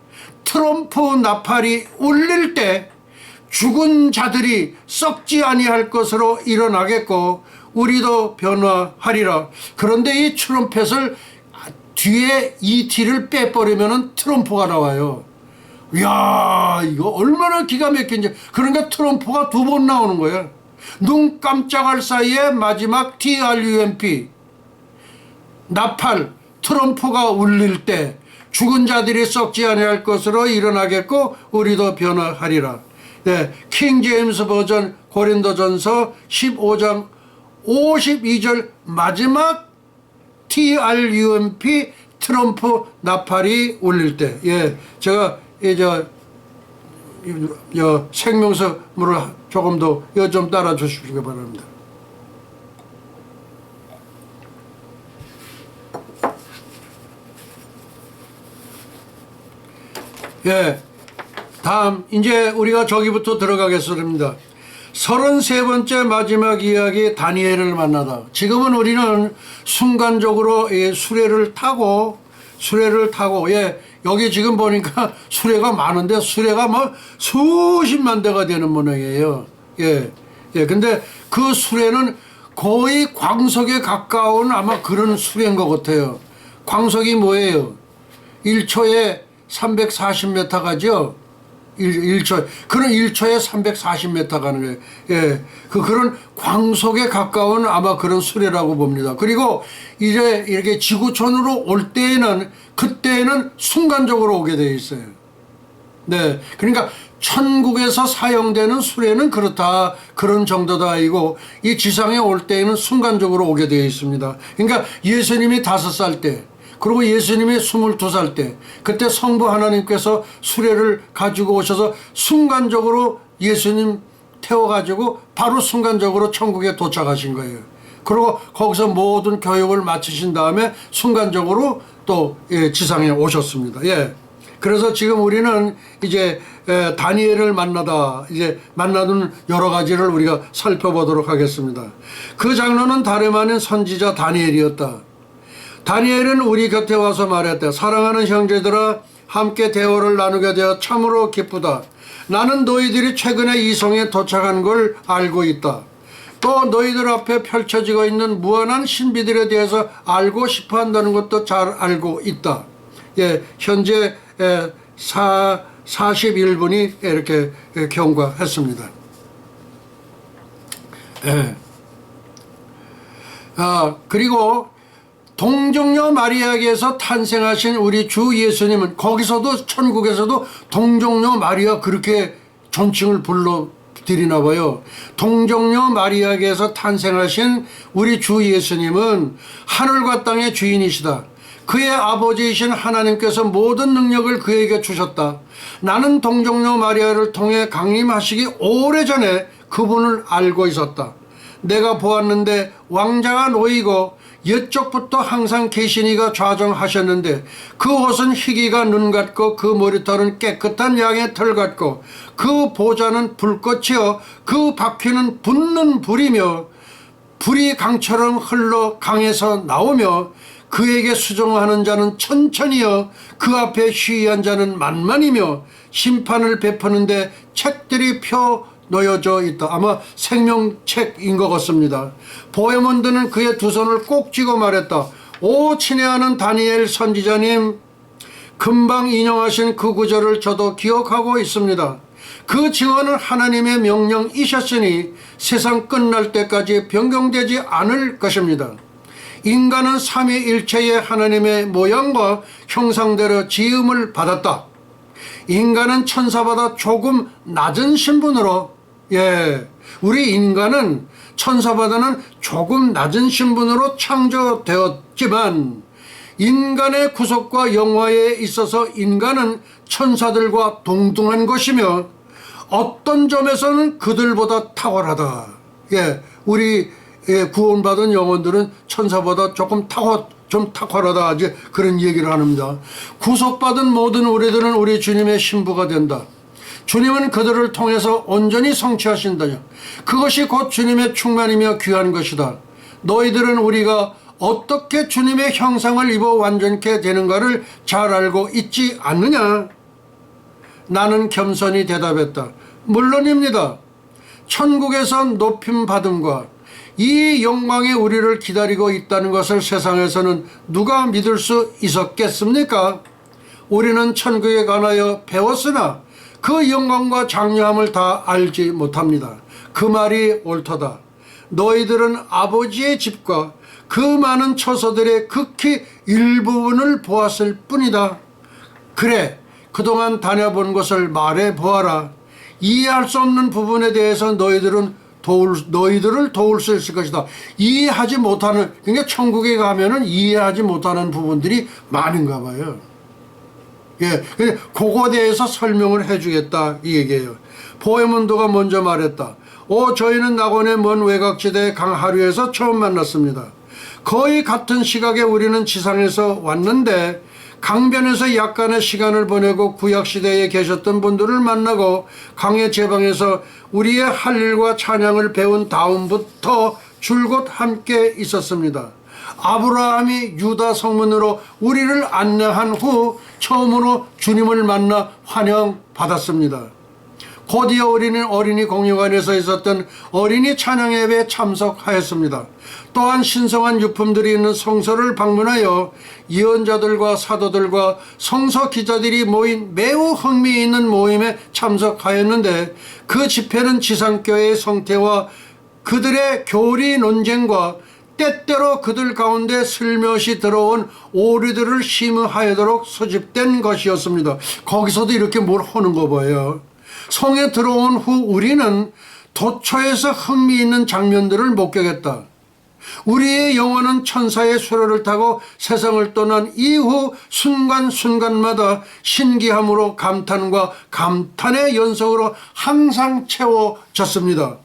트럼프 나팔이 울릴 때 죽은 자들이 썩지 아니할 것으로 일어나겠고 우리도 변화하리라. 그런데 이 트럼펫을 뒤에 이 T를 빼버리면 트럼프가 나와요. 이야, 이거 얼마나 기가 막힌지. 그러니까 트럼프가 두 번 나오는 거예요. 눈 깜짝할 사이에 마지막 trump, 나팔, 트럼프가 울릴 때 죽은 자들이 썩지 아니할 것으로 일어나겠고 우리도 변화하리라. 킹 제임스 버전 고린도전서 15장 52절 마지막 trump, 트럼프 나팔이 울릴 때. 제가 생명서물을 조금 더 좀 따라 주시기 바랍니다. 다음 이제 우리가 저기부터 들어가겠습니다. 33번째 마지막 이야기, 다니엘을 만나다. 지금은 우리는 순간적으로 수레를 타고 여기 지금 보니까 수레가 많은데 수레가 뭐 수십만 대가 되는 모양이에요. 근데 그 수레는 거의 광석에 가까운 아마 그런 수레인 것 같아요. 광석이 뭐예요? 1초에 340m 가죠. 1초, 그런 1초에 340m 가는 거예요. 예. 그런 광속에 가까운 아마 그런 수레라고 봅니다. 그리고 이제 이렇게 지구촌으로 올 때에는, 그때에는 순간적으로 오게 되어 있어요. 네. 그러니까 천국에서 사용되는 수레는 그렇다, 그런 정도다 이고, 이 지상에 올 때에는 순간적으로 오게 되어 있습니다. 그러니까 예수님이 5살 때, 그리고 예수님이 22살 때, 그때 성부 하나님께서 수레를 가지고 오셔서 순간적으로 예수님 태워가지고 바로 순간적으로 천국에 도착하신 거예요. 그리고 거기서 모든 교육을 마치신 다음에 순간적으로 또 지상에 오셨습니다. 예. 그래서 지금 우리는 이제 다니엘을 만나다 이제 만나는 여러 가지를 우리가 살펴보도록 하겠습니다. 그 장로는 다름 아닌 선지자 다니엘이었다. 다니엘은 우리 곁에 와서 말했다. 사랑하는 형제들아, 함께 대화를 나누게 되어 참으로 기쁘다. 나는 너희들이 최근에 이 성에 도착한 걸 알고 있다. 또 너희들 앞에 펼쳐지고 있는 무한한 신비들에 대해서 알고 싶어 한다는 것도 잘 알고 있다. 예, 현재 41분이 이렇게 경과했습니다. 예. 그리고 동정녀 마리아에게서 탄생하신 우리 주 예수님은, 거기서도 천국에서도 동정녀 마리아 그렇게 존칭을 불러드리나 봐요. 동정녀 마리아에게서 탄생하신 우리 주 예수님은 하늘과 땅의 주인이시다. 그의 아버지이신 하나님께서 모든 능력을 그에게 주셨다. 나는 동정녀 마리아를 통해 강림하시기 오래전에 그분을 알고 있었다. 내가 보았는데 왕자가 놓이고 옛적부터 항상 계시니가 좌정하셨는데, 그 옷은 희기가 눈 같고 그 머리털은 깨끗한 양의 털 같고 그 보좌는 불꽃이요 그 바퀴는 붙는 불이며 불이 강처럼 흘러 강에서 나오며 그에게 수종하는 자는 천천히요 그 앞에 시위한 자는 만만이며 심판을 베푸는데 책들이 펴 놓여져 있다. 아마 생명책인 것 같습니다. 보헤몬드는 그의 두 손을 꼭 쥐고 말했다. 오 친애하는 다니엘 선지자님, 금방 인용하신 그 구절을 저도 기억하고 있습니다. 그 증언은 하나님의 명령이셨으니 세상 끝날 때까지 변경되지 않을 것입니다. 인간은 삼위일체의 하나님의 모양과 형상대로 지음을 받았다. 인간은 천사보다 조금 낮은 신분으로, 우리 인간은 천사보다는 조금 낮은 신분으로 창조되었지만, 인간의 구속과 영화에 있어서 인간은 천사들과 동등한 것이며 어떤 점에서는 그들보다 탁월하다. 우리 구원받은 영혼들은 천사보다 조금 좀 탁월하다, 이제 그런 얘기를 합니다. 구속받은 모든 우리들은 우리 주님의 신부가 된다. 주님은 그들을 통해서 온전히 성취하신다. 그것이 곧 주님의 충만이며 귀한 것이다. 너희들은 우리가 어떻게 주님의 형상을 입어 완전케 되는가를 잘 알고 있지 않느냐? 나는 겸손히 대답했다. 물론입니다. 천국에서 높임 받음과 이 영광이 우리를 기다리고 있다는 것을 세상에서는 누가 믿을 수 있었겠습니까? 우리는 천국에 관하여 배웠으나 그 영광과 장려함을 다 알지 못합니다. 그 말이 옳도다. 너희들은 아버지의 집과 그 많은 처소들의 극히 일부분을 보았을 뿐이다. 그래, 그동안 다녀본 것을 말해 보아라. 이해할 수 없는 부분에 대해서 너희들을 도울 수 있을 것이다. 이해하지 못하는, 그러니까 천국에 가면은 이해하지 못하는 부분들이 많은가 봐요. 그거에 대해서 설명을 해주겠다 이 얘기예요. 보헤몬드가 먼저 말했다. 저희는 낙원의 먼 외곽지대 강하류에서 처음 만났습니다. 거의 같은 시각에 우리는 지상에서 왔는데 강변에서 약간의 시간을 보내고 구약시대에 계셨던 분들을 만나고 강의 제방에서 우리의 할 일과 찬양을 배운 다음부터 줄곧 함께 있었습니다. 아브라함이 유다 성문으로 우리를 안내한 후 처음으로 주님을 만나 환영받았습니다. 고디어 어린이 공유관에서 있었던 어린이 찬양 예배에 참석하였습니다. 또한 신성한 유품들이 있는 성서를 방문하여 예언자들과 사도들과 성서 기자들이 모인 매우 흥미있는 모임에 참석하였는데, 그 집회는 지상교회의 성태와 그들의 교리 논쟁과 때때로 그들 가운데 슬며시 들어온 오류들을 심의하도록 소집된 것이었습니다. 거기서도 이렇게 뭘 하는 거 봐요. 성에 들어온 후 우리는 도처에서 흥미있는 장면들을 목격했다. 우리의 영혼은 천사의 수레를 타고 세상을 떠난 이후 순간순간마다 신기함으로 감탄과 감탄의 연속으로 항상 채워졌습니다.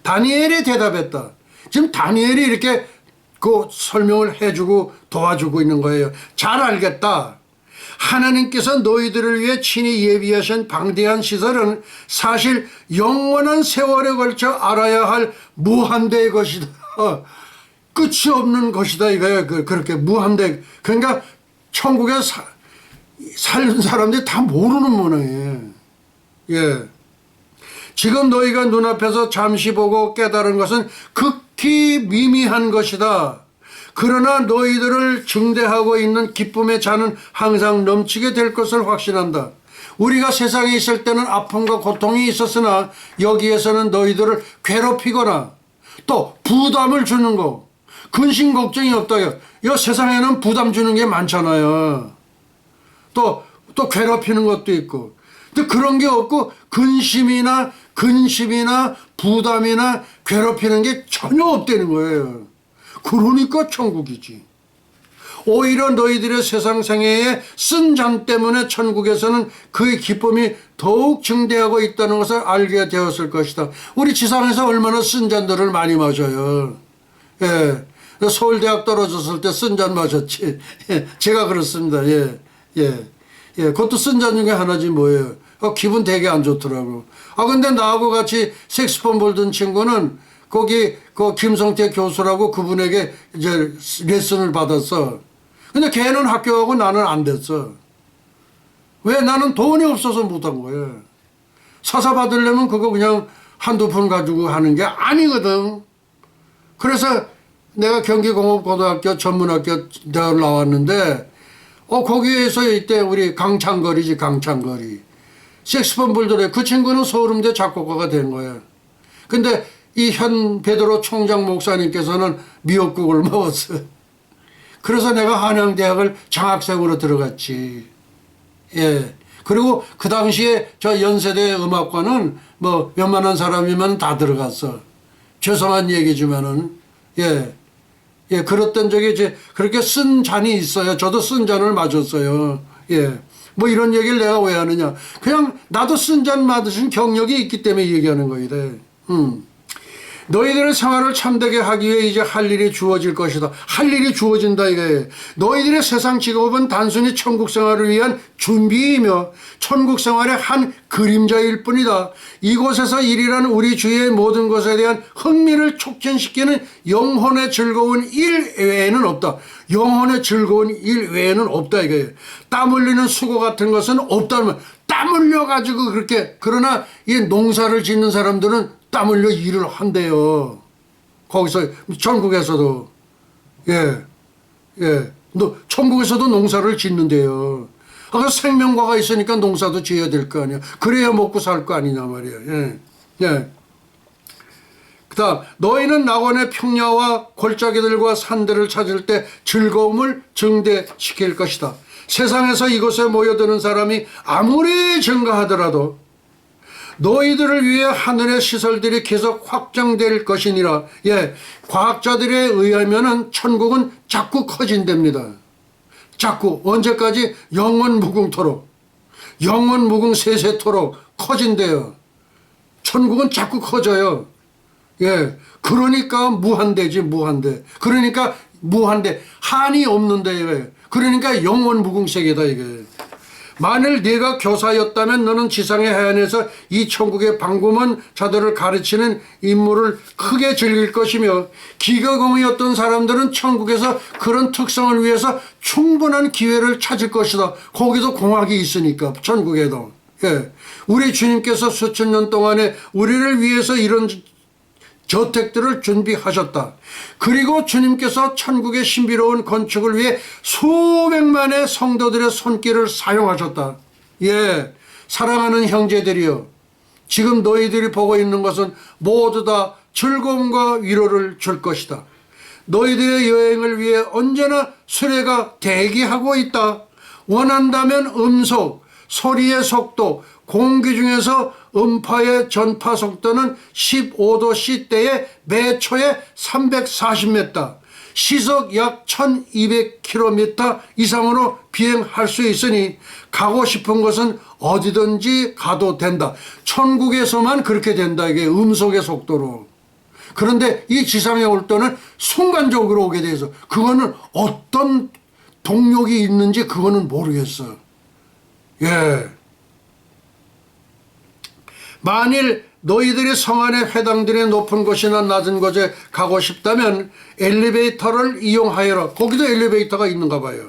다니엘이 대답했다. 지금 다니엘이 이렇게 그 설명을 해주고 도와주고 있는 거예요. 잘 알겠다. 하나님께서 너희들을 위해 친히 예비하신 방대한 시설은 사실 영원한 세월에 걸쳐 알아야 할 무한대의 것이다. 끝이 없는 것이다 이거예요. 그렇게 무한대. 그러니까 천국에 살는 사람들이 다 모르는 모양이에요. 예. 지금 너희가 눈앞에서 잠시 보고 깨달은 것은 극히 미미한 것이다. 그러나 너희들을 증대하고 있는 기쁨의 잔은 항상 넘치게 될 것을 확신한다. 우리가 세상에 있을 때는 아픔과 고통이 있었으나 여기에서는 너희들을 괴롭히거나 또 부담을 주는 거, 근심 걱정이 없다. 이 세상에는 부담 주는 게 많잖아요. 또 괴롭히는 것도 있고. 근데 그런 게 없고 근심이나 부담이나 괴롭히는 게 전혀 없다는 거예요. 그러니까 천국이지. 오히려 너희들의 세상 생애에 쓴 잔 때문에 천국에서는 그의 기쁨이 더욱 증대하고 있다는 것을 알게 되었을 것이다. 우리 지상에서 얼마나 쓴 잔들을 많이 마셔요. 예. 서울대학 떨어졌을 때 쓴 잔 마셨지. 예. 제가 그렇습니다. 예. 그것도 쓴 잔 중에 하나지 뭐예요. 기분 되게 안 좋더라고. 근데 나하고 같이 색소폰 불던 친구는 거기 그 김성태 교수라고 그분에게 이제 레슨을 받았어. 근데 걔는 합격하고 나는 안 됐어. 왜? 나는 돈이 없어서 못한 거예요. 사사 받으려면 그거 그냥 한두 푼 가지고 하는 게 아니거든. 그래서 내가 경기공업고등학교 전문학교 대학을 나왔는데 거기에서 이때 우리 강창거리지, 강창거리. 색소폰 불더래. 그 친구는 서울음대 작곡가가 된 거예요. 근데 이 현 베드로 총장 목사님께서는 미역국을 먹었어요. 그래서 내가 한양대학을 장학생으로 들어갔지. 예. 그리고 그 당시에 저 연세대 음악과는 뭐 웬만한 사람이면 다 들어갔어. 죄송한 얘기지만은, 예. 그랬던 적이 이제 그렇게 쓴 잔이 있어요. 저도 쓴 잔을 마셨어요. 예. 뭐 이런 얘기를 내가 왜 하느냐. 그냥 나도 쓴 잔 맞으신 경력이 있기 때문에 얘기하는 거이래. 너희들의 생활을 참되게 하기 위해 이제 할 일이 주어질 것이다. 할 일이 주어진다 이거예요. 너희들의 세상 직업은 단순히 천국 생활을 위한 준비이며 천국 생활의 한 그림자일 뿐이다. 이곳에서 일이라는 우리 주위의 모든 것에 대한 흥미를 촉진시키는 영혼의 즐거운 일 외에는 없다. 영혼의 즐거운 일 외에는 없다 이거예요. 땀 흘리는 수고 같은 것은 없다는 땀 흘려가지고 그렇게. 그러나 이 농사를 짓는 사람들은 땀 흘려 일을 한대요. 거기서 천국에서도. 천국에서도 농사를 짓는데요. 그 생명과가 있으니까 농사도 지어야 될 거 아니야. 그래야 먹고 살 거 아니냐 말이야. 그다음 너희는 낙원의 평야와 골짜기들과 산들을 찾을 때 즐거움을 증대시킬 것이다. 세상에서 이곳에 모여드는 사람이 아무리 증가하더라도 너희들을 위해 하늘의 시설들이 계속 확장될 것이니라. 과학자들에 의하면은 천국은 자꾸 커진답니다. 자꾸 언제까지? 영원 무궁토록, 영원 무궁 세세토록 커진대요. 천국은 자꾸 커져요. 그러니까 무한대지, 무한대. 그러니까 무한대, 한이 없는데. 그러니까 영원 무궁 세계다 이게. 만일 네가 교사였다면 너는 지상의 해안에서 이 천국의 방구먼 자들을 가르치는 임무를 크게 즐길 것이며, 기계공이었던 사람들은 천국에서 그런 특성을 위해서 충분한 기회를 찾을 것이다. 거기도 공학이 있으니까, 천국에도. 예. 우리 주님께서 수천 년 동안에 우리를 위해서 이런 저택들을 준비하셨다. 그리고 주님께서 천국의 신비로운 건축을 위해 수백만의 성도들의 손길을 사용하셨다. 예, 사랑하는 형제들이여, 지금 너희들이 보고 있는 것은 모두 다 즐거움과 위로를 줄 것이다. 너희들의 여행을 위해 언제나 수레가 대기하고 있다. 원한다면 음속, 소리의 속도, 공기 중에서 음파의 전파 속도는 15도씨대에 매 초에 340m, 시속 약 1200km 이상으로 비행할 수 있으니 가고 싶은 곳은 어디든지 가도 된다. 천국에서만 그렇게 된다. 이게 음속의 속도로. 그런데 이 지상에 올 때는 순간적으로 오게 돼서 그거는 어떤 동력이 있는지 그거는 모르겠어. 예. 만일 너희들이 성 안의 회당들의 높은 곳이나 낮은 곳에 가고 싶다면 엘리베이터를 이용하여라. 거기도 엘리베이터가 있는가 봐요.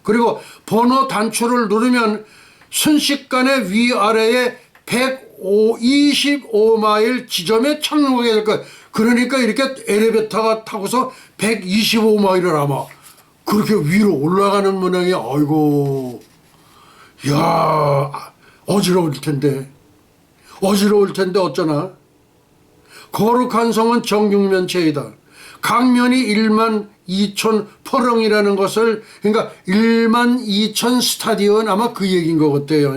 그리고 번호 단추를 누르면 순식간에 위아래에 125마일 지점에 착륙하게 될 거야. 그러니까 이렇게 엘리베이터가 타고서 125마일을 아마 그렇게 위로 올라가는 모양이, 아이고, 야, 어지러울 텐데 어쩌나. 거룩한 성은 정육면체이다. 각면이 1만 2천 퍼렁이라는 것을, 그러니까 1만 2천 스타디온, 아마 그 얘기인 것 같아요.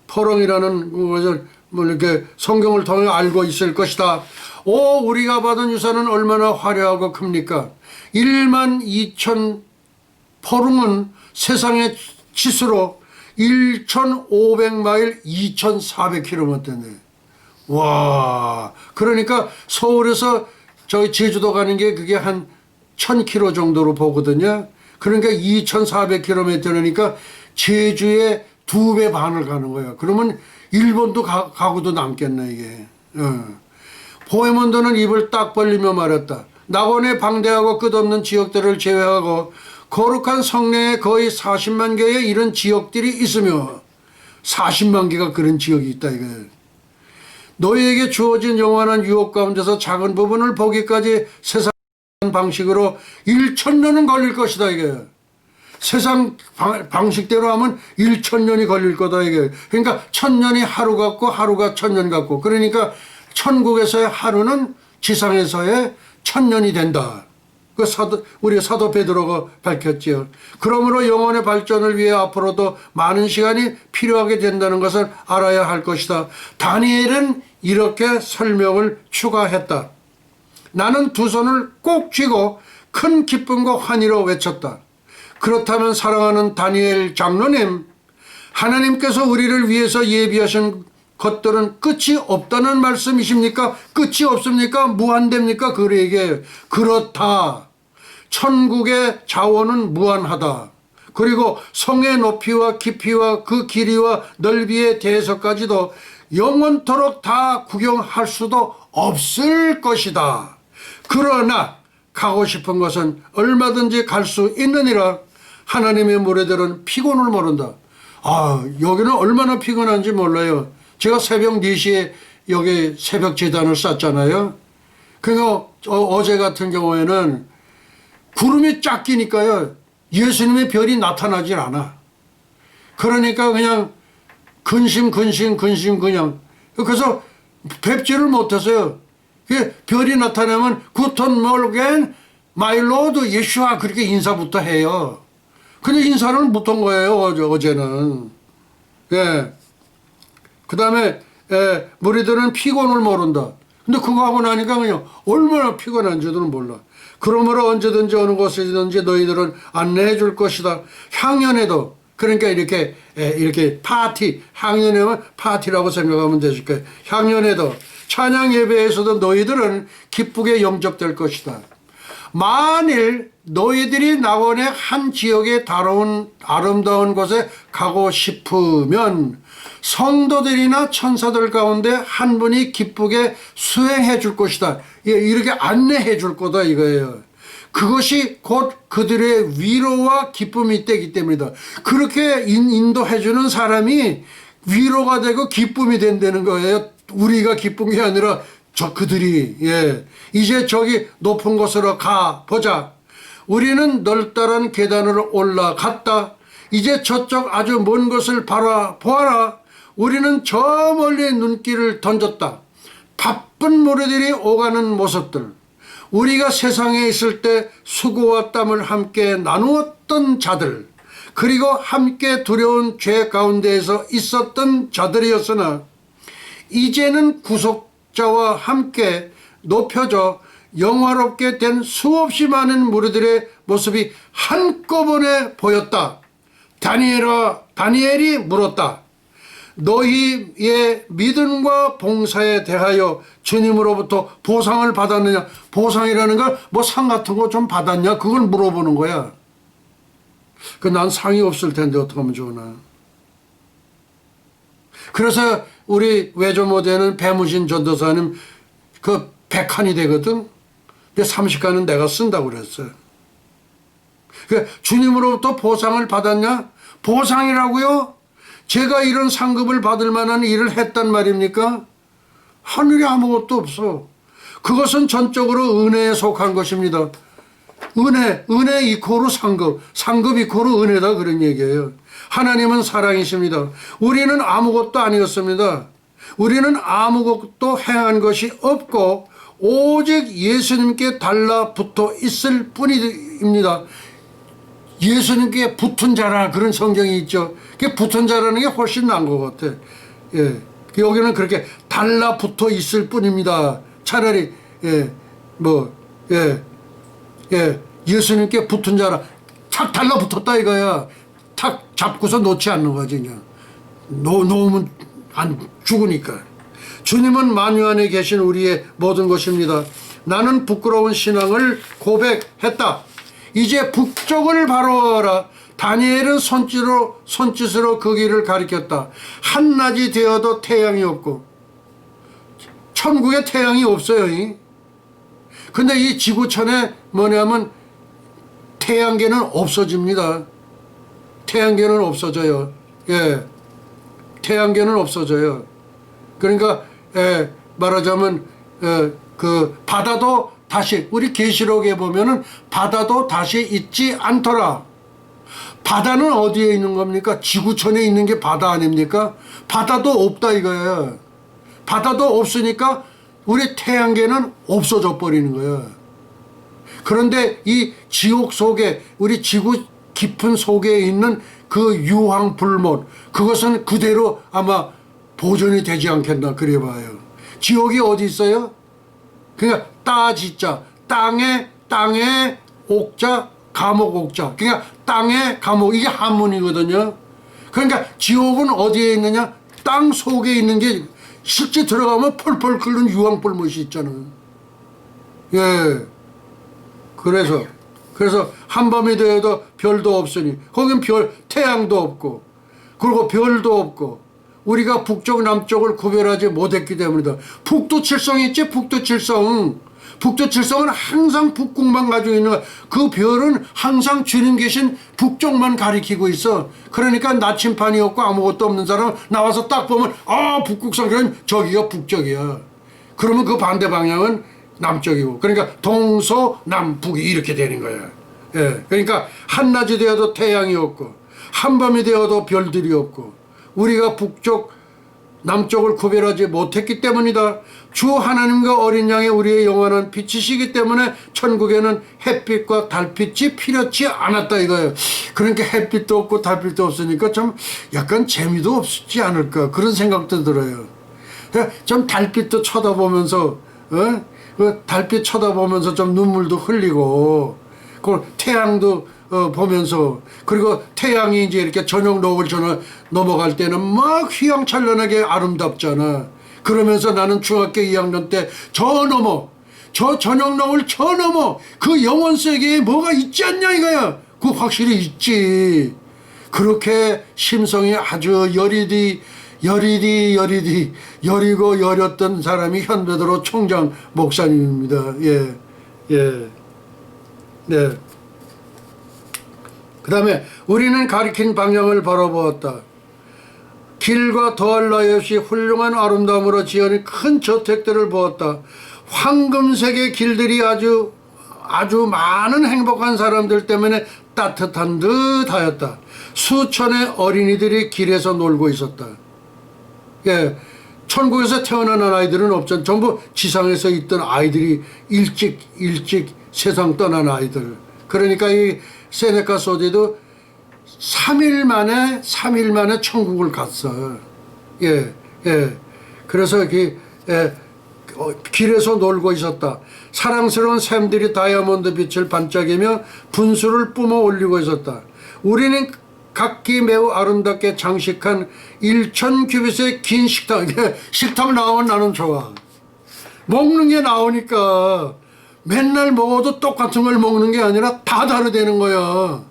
퍼렁이라는 것을 뭐 이렇게 성경을 통해 알고 있을 것이다. 오, 우리가 받은 유산은 얼마나 화려하고 큽니까? 1만 2천 퍼릉은 세상의 치수로 1,500마일 2,400km네. 와, 그러니까 서울에서 저기 제주도 가는 게 그게 한 1,000km 정도로 보거든요. 그러니까 2,400km니까 제주의 2배 반을 가는 거야. 그러면 일본도 가고도 남겠네, 이게. 보헤몬드는 입을 딱 벌리며 말했다. 낙원의 방대하고 끝없는 지역들을 제외하고 거룩한 성내에 거의 40만 개의 이런 지역들이 있으며 40만 개가 그런 지역이 있다, 이거. 너희에게 주어진 영원한 유혹 가운데서 작은 부분을 보기까지 세상 방식으로 1,000년은 걸릴 것이다, 이게. 세상 방식대로 하면 1,000년이 걸릴 거다, 이게. 그러니까 1,000년이 하루 같고 하루가 1,000년 같고, 그러니까 천국에서의 하루는 지상에서의 1,000년이 된다. 그 우리 사도 베드로가 밝혔지요. 그러므로 영혼의 발전을 위해 앞으로도 많은 시간이 필요하게 된다는 것을 알아야 할 것이다. 다니엘은 이렇게 설명을 추가했다. 나는 두 손을 꼭 쥐고 큰 기쁨과 환희로 외쳤다. 그렇다면 사랑하는 다니엘 장로님, 하나님께서 우리를 위해서 예비하신 것들은 끝이 없다는 말씀이십니까? 끝이 없습니까? 무한됩니까? 그에게 그렇다. 천국의 자원은 무한하다. 그리고 성의 높이와 깊이와 그 길이와 넓이에 대해서까지도 영원토록 다 구경할 수도 없을 것이다. 그러나 가고 싶은 것은 얼마든지 갈 수 있느니라. 하나님의 무리들은 피곤을 모른다. 아, 여기는 얼마나 피곤한지 몰라요. 제가 새벽 4시에 여기 새벽 제단을 쌌잖아요. 그러니까 어제 같은 경우에는 구름이 쫙 끼니까요, 예수님의 별이 나타나질 않아. 그러니까 그냥 근심 그냥. 그래서 뵙지를 못했어요. 별이 나타나면 구톤 몰겐 마이 로드 예슈아 그렇게 인사부터 해요. 근데 인사를 못한 거예요, 어제는. 예. 그 다음에 무리들은 피곤을 모른다. 근데 그거 하고 나니까 그냥 얼마나 피곤한지도 몰라. 그러므로 언제든지 어느 곳이든지 너희들은 안내해 줄 것이다. 향연에도, 그러니까 이렇게 파티, 향연에는 파티라고 생각하면 되실 거예요. 향연에도 찬양 예배에서도 너희들은 기쁘게 영접될 것이다. 만일 너희들이 낙원의 한 지역에 아름다운 곳에 가고 싶으면 성도들이나 천사들 가운데 한 분이 기쁘게 수행해 줄 것이다. 이렇게 안내해 줄 거다, 이거예요. 그것이 곧 그들의 위로와 기쁨이 되기 때문이다. 그렇게 인도해 주는 사람이 위로가 되고 기쁨이 된다는 거예요. 우리가 기쁜 게 아니라 그들이. 예. 이제 저기 높은 곳으로 가 보자. 우리는 널따란 계단으로 올라갔다. 이제 저쪽 아주 먼 곳을 바라보아라. 우리는 저 멀리 눈길을 던졌다. 바쁜 무리들이 오가는 모습들. 우리가 세상에 있을 때 수고와 땀을 함께 나누었던 자들, 그리고 함께 두려운 죄 가운데에서 있었던 자들이었으나 이제는 구속자와 함께 높여져 영화롭게 된 수없이 많은 무리들의 모습이 한꺼번에 보였다. 다니엘이 물었다. 너희의 믿음과 봉사에 대하여 주님으로부터 보상을 받았느냐? 보상이라는 걸 뭐 상 같은 거 좀 받았냐? 그걸 물어보는 거야. 난 상이 없을 텐데 어떻게 하면 좋으나. 그래서 우리 외조모대는 배무신 전도사님 그 100칸이 되거든. 근데 30칸은 내가 쓴다고 그랬어요. 주님으로부터 보상을 받았냐? 보상이라고요? 제가 이런 상급을 받을 만한 일을 했단 말입니까? 하늘에 아무것도 없어. 그것은 전적으로 은혜에 속한 것입니다. 은혜 이코르 상급, 상급 이코르 은혜다, 그런 얘기예요. 하나님은 사랑이십니다. 우리는 아무것도 아니었습니다. 우리는 아무것도 행한 것이 없고 오직 예수님께 달라붙어 있을 뿐입니다. 예수님께 붙은 자라, 그런 성경이 있죠. 그 붙은 자라는 게 훨씬 나은 것 같아. 예. 여기는 그렇게 달라붙어 있을 뿐입니다. 차라리 예수님께 붙은 자라, 탁 달라붙었다 이거야. 탁 잡고서 놓지 않는 거지. 그냥 놓으면 안 죽으니까. 주님은 만유 안에 계신 우리의 모든 것입니다. 나는 부끄러운 신앙을 고백했다. 이제 북쪽을 바라보아라. 다니엘은 손짓으로 그 길을 가리켰다. 한낮이 되어도 태양이 없고, 천국에 태양이 없어요. 근데 이 지구촌에 뭐냐면 태양계는 없어집니다. 태양계는 없어져요. 예. 태양계는 없어져요. 그러니까 말하자면 그 바다도 다시, 우리 계시록에 보면은 바다도 다시 있지 않더라. 바다는 어디에 있는 겁니까? 지구촌에 있는 게 바다 아닙니까? 바다도 없다 이거야. 바다도 없으니까 우리 태양계는 없어져 버리는 거야. 그런데 이 지옥 속에, 우리 지구 깊은 속에 있는 그 유황불못, 그것은 그대로 아마 보존이 되지 않겠나, 그래 봐요. 지옥이 어디 있어요? 그러니까 따지자, 땅에 옥자, 감옥 옥자. 그러니까 땅에 감옥, 이게 한문이거든요. 그러니까 지옥은 어디에 있느냐? 땅 속에 있는 게, 실제 들어가면 펄펄 끓는 유황불못이 있잖아. 예. 그래서 한밤이 되어도 별도 없으니, 거긴 태양도 없고, 그리고 별도 없고, 우리가 북쪽 남쪽을 구별하지 못했기 때문이다. 북두칠성이 있지, 북두칠성. 북두칠성은 항상 북극만 가지고 있는 거야. 그 별은 항상 주님 계신 북쪽만 가리키고 있어. 그러니까 나침판이 없고 아무것도 없는 사람 나와서 딱 보면, 북극성, 그러면 저기가 북쪽이야. 그러면 그 반대 방향은 남쪽이고, 그러니까 동서남북이 이렇게 되는 거야. 예. 그러니까 한낮이 되어도 태양이 없고, 한밤이 되어도 별들이 없고, 우리가 북쪽 남쪽을 구별하지 못했기 때문이다. 주 하나님과 어린 양의 우리의 영원한 빛이시기 때문에 천국에는 햇빛과 달빛이 필요치 않았다 이거예요. 그러니까 햇빛도 없고 달빛도 없으니까 좀 약간 재미도 없지 않을까, 그런 생각도 들어요. 좀 달빛도 쳐다보면서 달빛 쳐다보면서 좀 눈물도 흘리고, 그 태양도 보면서, 그리고 태양이 이제 이렇게 저녁 노을 넘어갈 때는 막 휘황찬란하게 아름답잖아. 그러면서 나는 중학교 2학년 때 저 저녁 노을 저 넘어 그 영원 세계에 뭐가 있지 않냐 이거야. 그거 확실히 있지. 그렇게 심성이 아주 여리고 여렸던 사람이 현베드로 총장 목사님입니다. 네. 그 다음에 우리는 가리킨 방향을 바라보았다. 길과 더할 나위 없이 훌륭한 아름다움으로 지어낸 큰 저택들을 보았다. 황금색의 길들이 아주 많은 행복한 사람들 때문에 따뜻한 듯 하였다. 수천의 어린이들이 길에서 놀고 있었다. 예, 천국에서 태어난 아이들은 없잖아. 전부 지상에서 있던 아이들이 일찍 세상 떠난 아이들. 그러니까 이 세네카 소디도 3일 만에 천국을 갔어. 예. 그래서 길에서 놀고 있었다. 사랑스러운 샘들이 다이아몬드 빛을 반짝이며 분수를 뿜어 올리고 있었다. 우리는 각기 매우 아름답게 장식한 1000규빗의 긴 식탁. 식탁 나오면 나는 좋아. 먹는 게 나오니까 맨날 먹어도 똑같은 걸 먹는 게 아니라 다 다르다는 거야.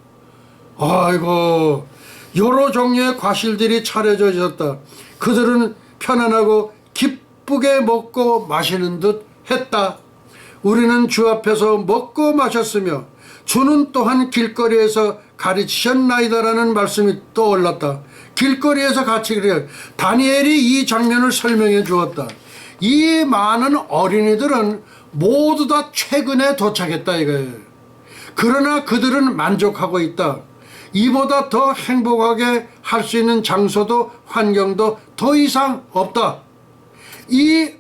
아이고, 여러 종류의 과실들이 차려져 있었다. 그들은 편안하고 기쁘게 먹고 마시는 듯 했다. 우리는 주 앞에서 먹고 마셨으며 주는 또한 길거리에서 가르치셨나이다라는 말씀이 떠올랐다. 길거리에서 같이 그래. 다니엘이 이 장면을 설명해 주었다. 이 많은 어린이들은 모두 다 최근에 도착했다 이거예요. 그러나 그들은 만족하고 있다. 이보다 더 행복하게 할 수 있는 장소도 환경도 더 이상 없다. 이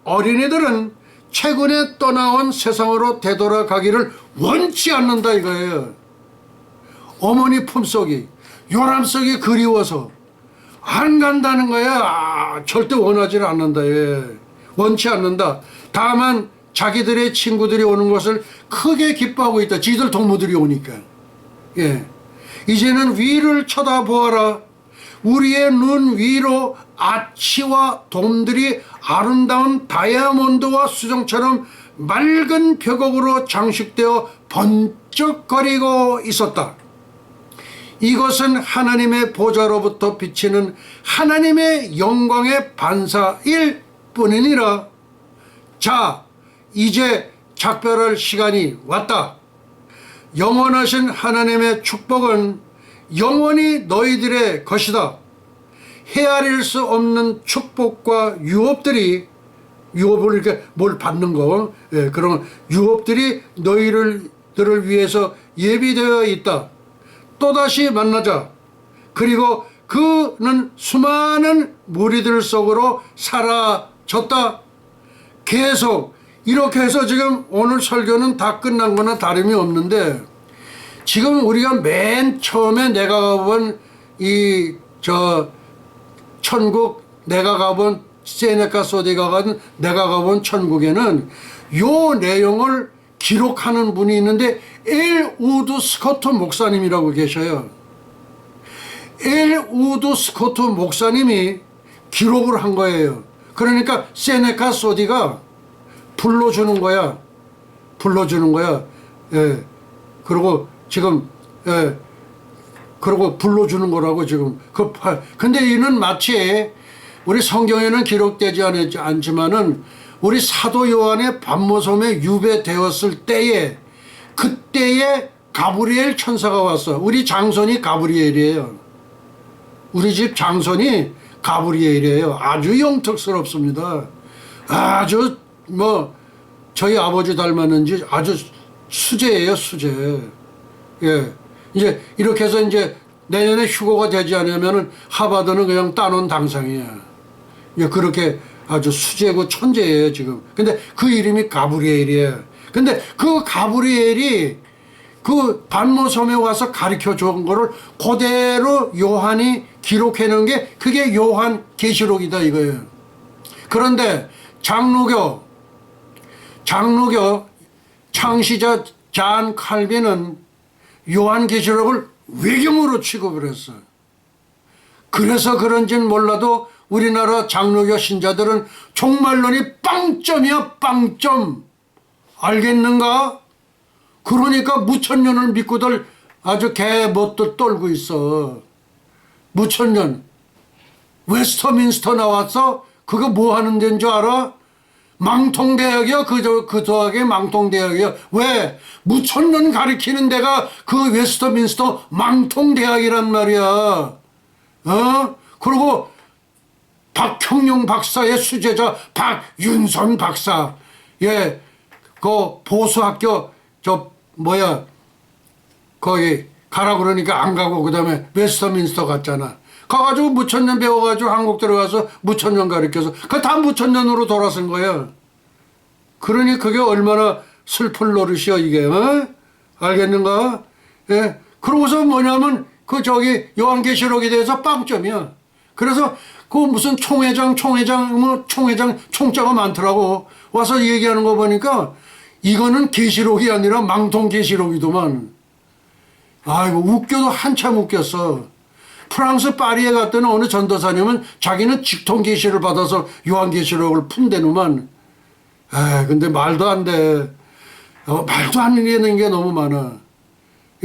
어린이들은 최근에 떠나온 세상으로 되돌아가기를 원치 않는다 이거예요. 어머니 품속이, 요람속이 그리워서 안 간다는 거야. 절대 원하지 않는다. 예. 원치 않는다. 다만 자기들의 친구들이 오는 것을 크게 기뻐하고 있다. 지들 동무들이 오니까. 예. 이제는 위를 쳐다보아라. 우리의 눈 위로 아치와 돔들이 아름다운 다이아몬드와 수정처럼 맑은 벽옥으로 장식되어 번쩍거리고 있었다. 이것은 하나님의 보좌로부터 비치는 하나님의 영광의 반사일 뿐이니라. 자, 이제 작별할 시간이 왔다. 영원하신 하나님의 축복은 영원히 너희들의 것이다. 헤아릴 수 없는 축복과 유업들이, 유업을 이렇게 뭘 받는 거, 예, 그런 유업들이 너희들을 위해서 예비되어 있다. 또다시 만나자. 그리고 그는 수많은 무리들 속으로 사라졌다. 계속 이렇게 해서 지금 오늘 설교는 다 끝난 거나 다름이 없는데, 지금 우리가 맨 처음에 내가 가본 천국, 내가 가본 세네카 소디가 간 내가 가본 천국에는 요 내용을 기록하는 분이 있는데 엘 우드 스코트 목사님이라고 계셔요. 엘 우드 스코트 목사님이 기록을 한 거예요. 그러니까 세네카 소디가 불러주는 거야. 예. 그리고 지금, 예. 그리고 불러주는 거라고 지금. 근데 이는 마치 우리 성경에는 기록되지 않지만은 우리 사도 요한의 반모섬에 유배되었을 때에, 그때에 가브리엘 천사가 왔어. 우리 장손이 가브리엘이에요. 우리 집 장손이 가브리엘이에요. 아주 영특스럽습니다. 아주 저희 아버지 닮았는지 아주 수제예요, 수제. 예. 이제 이렇게 해서 이제 내년에 휴고가 되지 않으면은 하버드는 그냥 따놓은 당상이야. 예, 그렇게 아주 수제고 천재예요, 지금. 근데 그 이름이 가브리엘이에요. 근데 그 가브리엘이 그 반모섬에 와서 가르쳐 준 거를 그대로 요한이 기록해 놓은 게 그게 요한 계시록이다 이거예요. 그런데 장로교 창시자 잔 칼빈은 요한 계시록을 외경으로 취급을 했어. 그래서 그런지는 몰라도 우리나라 장로교 신자들은 종말론이 빵점이야, 빵점. 알겠는가? 그러니까 무천년을 믿고들 아주 개멋들 떨고 있어. 무천년. 웨스터민스터 나왔어? 그거 뭐 하는 데인 줄 알아? 망통대학이야. 그 도학의 망통대학이야. 왜? 무천년 가리키는 데가 그 웨스터민스터 망통대학이란 말이야. 그리고 박형용 박사의 수제자 박윤선 박사, 예, 그 보수학교 거기 가라 그러니까 안 가고 그다음에 웨스터민스터 갔잖아. 가가지고 무천년 배워가지고 한국 들어가서 무천년 가르쳐서 그 다 무천년으로 돌아선 거야. 그러니 그게 얼마나 슬픈 노릇이야 이게. 알겠는가? 예. 그러고서 뭐냐면 요한계시록에 대해서 빵점이야. 그래서 그 무슨 총회장 총자가 많더라고. 와서 얘기하는 거 보니까 이거는 계시록이 아니라 망통 계시록이더만. 아이고 웃겨도 한참 웃겼어. 프랑스 파리에 갔더니 어느 전도사님은 자기는 직통 계시를 받아서 요한계시록을 푼대누만. 근데 말도 안 돼. 말도 안 되는 게 너무 많아.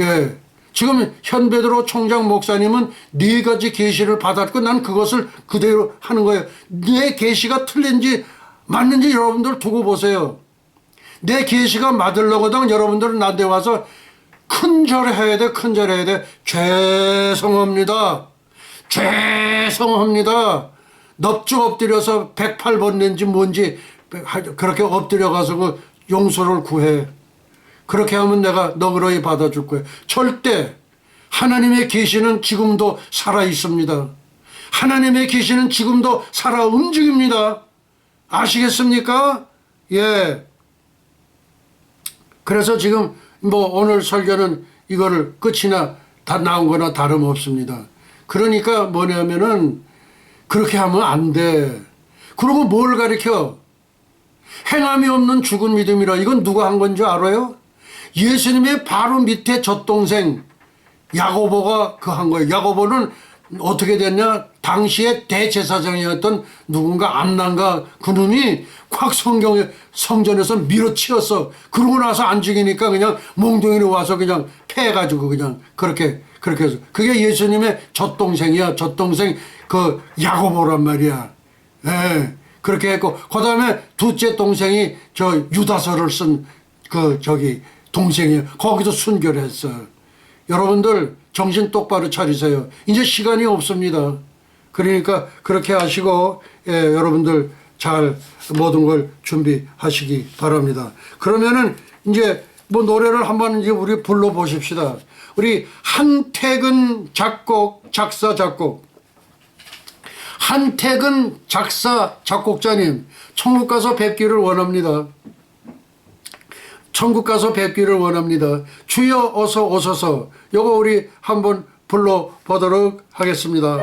예. 지금 현베드로 총장 목사님은 4가지 계시를 받았고 난 그것을 그대로 하는 거예요. 내 계시가 틀린지 맞는지 여러분들 두고 보세요. 내 계시가 맞으려거든 여러분들은 나한테 와서 큰절해야 돼. 큰절해야 돼. 죄송합니다. 죄송합니다. 넙죽 엎드려서 108번인지 뭔지 그렇게 엎드려 가서 그 용서를 구해. 그렇게 하면 내가 너그러이 받아줄 거예요. 절대 하나님의 계시는 지금도 살아 있습니다. 하나님의 계시는 지금도 살아 움직입니다. 아시겠습니까? 예. 그래서 지금 오늘 설교는 이거를 끝이나 다 나온 거나 다름없습니다. 그러니까 뭐냐면은 그렇게 하면 안 돼. 그리고 뭘 가르쳐? 행함이 없는 죽은 믿음이라. 이건 누가 한 건지 알아요? 예수님의 바로 밑에 젖동생 야고보가 그 한 거예요. 야고보는 어떻게 됐냐? 당시에 대제사장이었던 누군가 암난가 그놈이 콱 성전에서 밀어치웠어. 그러고 나서 안 죽이니까 그냥 몽둥이로 와서 그냥 패해가지고 그냥 그렇게 해서. 그게 예수님의 젖동생이야. 젖동생 그 야고보란 말이야. 예. 그렇게 했고, 그 다음에 둘째 동생이 유다서를 쓴 동생이에요. 거기도 순교를 했어. 여러분들 정신 똑바로 차리세요. 이제 시간이 없습니다. 그러니까 그렇게 하시고, 여러분들 잘 모든 걸 준비하시기 바랍니다. 그러면은 이제 노래를 한번 이제 우리 불러보십시다. 우리 한택은 한택은 작곡자님, 천국 가서 뵙기를 원합니다. 천국 가서 뵙기를 원합니다. 주여 어서 오소서. 요거 우리 한번 불러보도록 하겠습니다.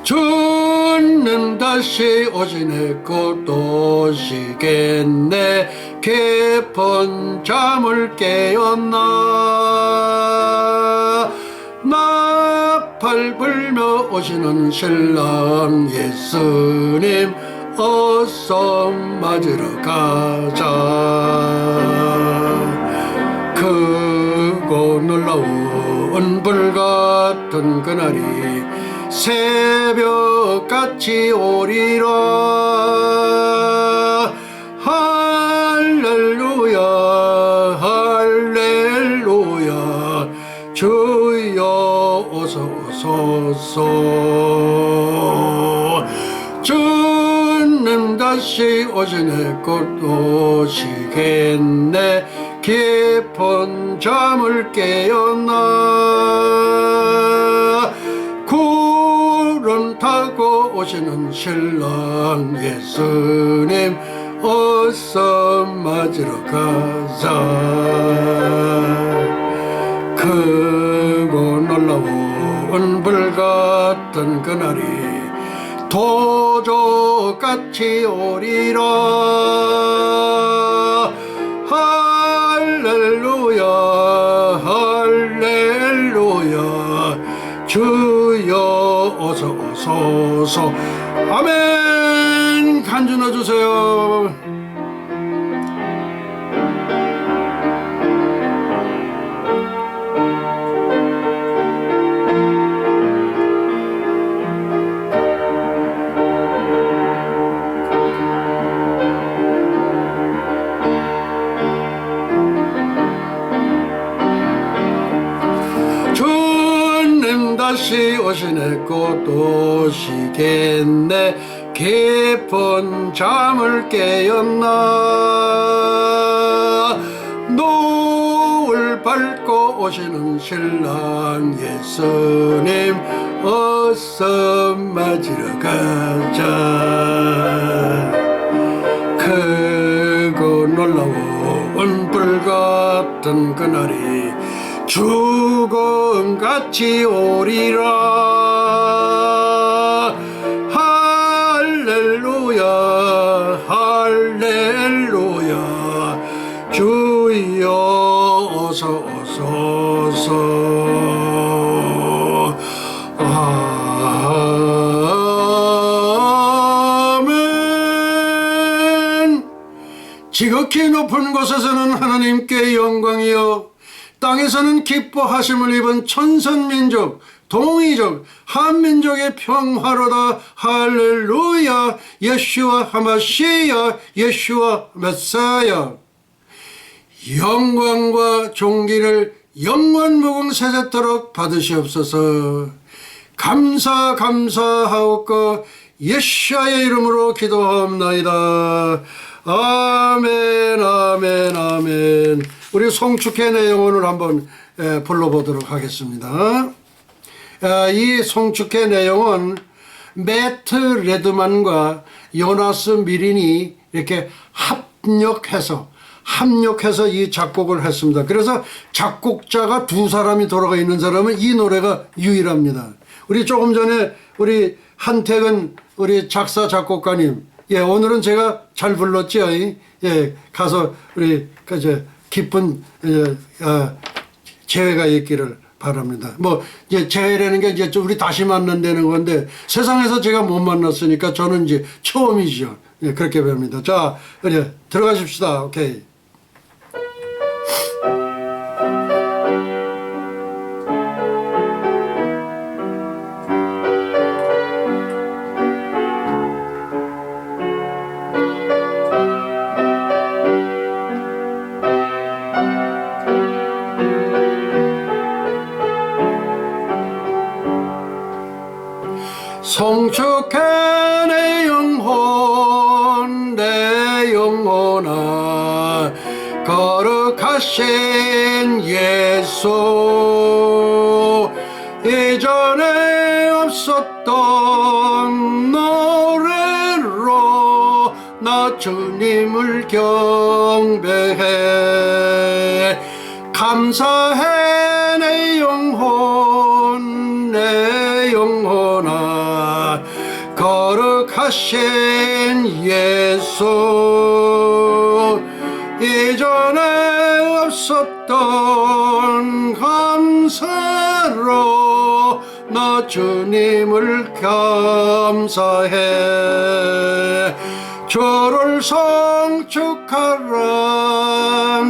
주는 다시 오시네 곧 오시겠네 깊은 잠을 깨었나 나팔 불며 오시는 신랑 예수님 어서 맞으러 가자. 크고 놀라운 불같은 그날이 새벽같이 오리라. 할렐루야 할렐루야 주여 어서 오소서. 주는 다시 오시네 곧 오시겠네 깊은 잠을 깨었나 구름 타고 오시는 신랑 예수님 어서 맞으러 가자. 크고 놀라운 불같은 그날이 도적같이 오리라. 할렐루야 할렐루야 주여 어서 오소서. 아멘. 간주 넣어주세요. 다시 오시네 곧 오시겠네 깊은 잠을 깨었나 노을 밟고 오시는 신랑 예수님 어서 맞으러 가자 크고 놀라운 불같은 그날이 죽음같이 오리라 할렐루야 할렐루야 주여 어서 아멘. 지극히 높은 곳에서는 하나님께 영광이요 땅에서는 기뻐하심을 입은 천선민족 동이족 한민족의 평화로다 할렐루야 예슈아 하마시야 예슈아 메사야 영광과 존귀를 영원 무궁세세토록 받으시옵소서. 감사하옵고 예수의 이름으로 기도하옵나이다. 아멘 아멘 아멘. 우리 송축회 내용을 한번 불러보도록 하겠습니다. 이 송축회 내용은 매트 레드만과 요나스 미린이 이렇게 합력해서 이 작곡을 했습니다. 그래서 작곡자가 두 사람이 돌아가 있는 사람은 이 노래가 유일합니다. 우리 조금 전에 우리 한택은 우리 작사 작곡가님, 오늘은 제가 잘 불렀죠. 가서 우리 기쁜 재회가 있기를 바랍니다. 이제 재회라는 게 이제 우리 다시 만난다는 건데 세상에서 제가 못 만났으니까 저는 이제 처음이죠. 그렇게 봅니다. 자, 그래 들어가십시다. 오케이. 송축해 내 영혼아 거룩하신 예수 이전에 없었던 노래로 나 주님을 경배해 감사해 내 영혼아 거룩하신 예수 이전에 없었던 감사로 나 주님을 감사해 주를 성축하라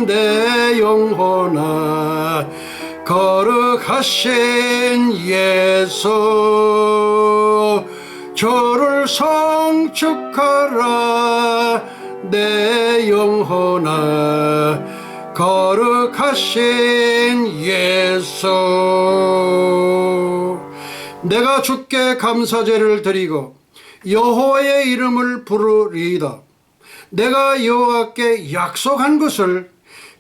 내 영혼아 거룩하신 예수 주를 성축하라 내 영혼아 거룩하신 예수 내가 주께 감사제를 드리고 여호와의 이름을 부르리이다. 내가 여호와께 약속한 것을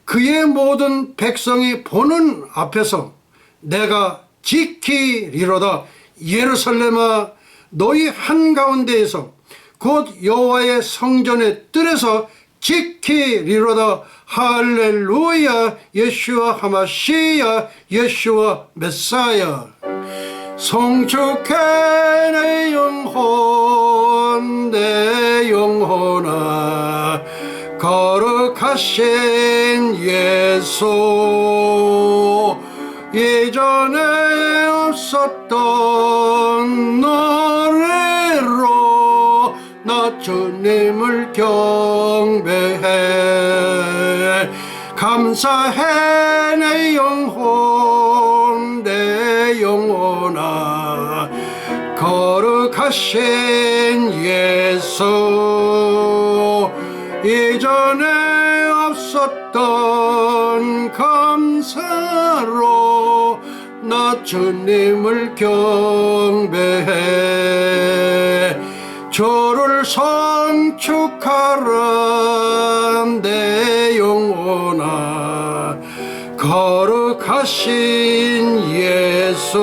그의 모든 백성이 보는 앞에서 내가 지키리로다. 예루살렘아 너희 한가운데에서 곧 여호와의 성전의 뜰에서 지키리로다. 할렐루야 예슈아 하마시야 예슈아 메사야. 송축해 내 영혼아 거룩하신 예수 이전에 없었던 노래로 나 주님을 경배해 감사해 내 영혼아 거룩하신 예수 이전에 없었던 감사로 나 주님을 경배해. 주를 성축하라 내 영혼아. 거룩하신 예수,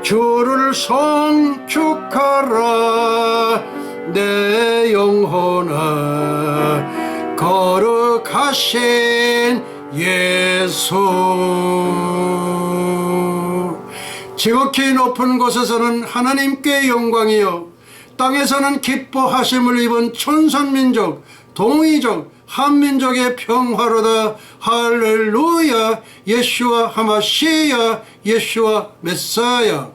주를 성축하라 내 영혼아. 거룩하신 예수. 지극히 높은 곳에서는 하나님께 영광이요, 땅에서는 기뻐하심을 입은 천선민족, 동이족, 한민족의 평화로다. 할렐루야. 예수와 하마시야, 예수와 메사야.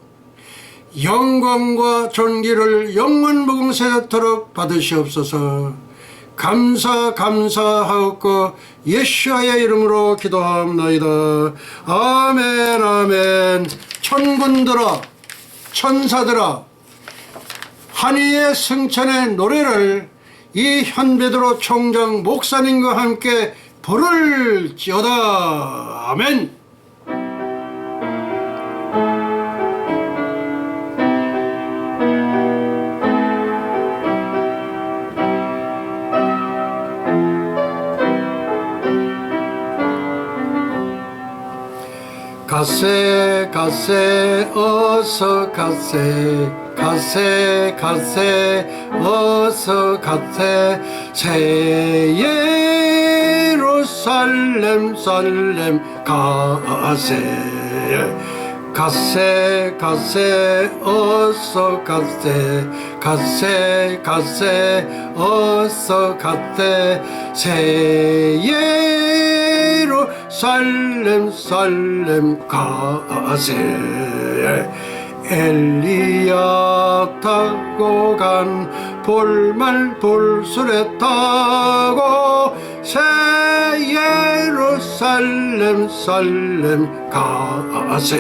영광과 존귀를 영원 무궁세토록 받으시옵소서. 감사하옵고 예수와의 이름으로 기도합나이다. 아멘 아멘. 천군들아, 천사들아, 한이의 승천의 노래를 이 현베드로 총장 목사님과 함께 부를지어다. 아멘. 가세 가세 어서 가세, 가세 가세 어서 가세. 새 예루살렘 살렘 가세. 가세 가세 어서 가세, 가세 가세 어서 가세. 새 예루살렘 살렘 가세. 엘리야 타고 간 볼말 볼술에 타고 새 예루살렘 살렘 가세.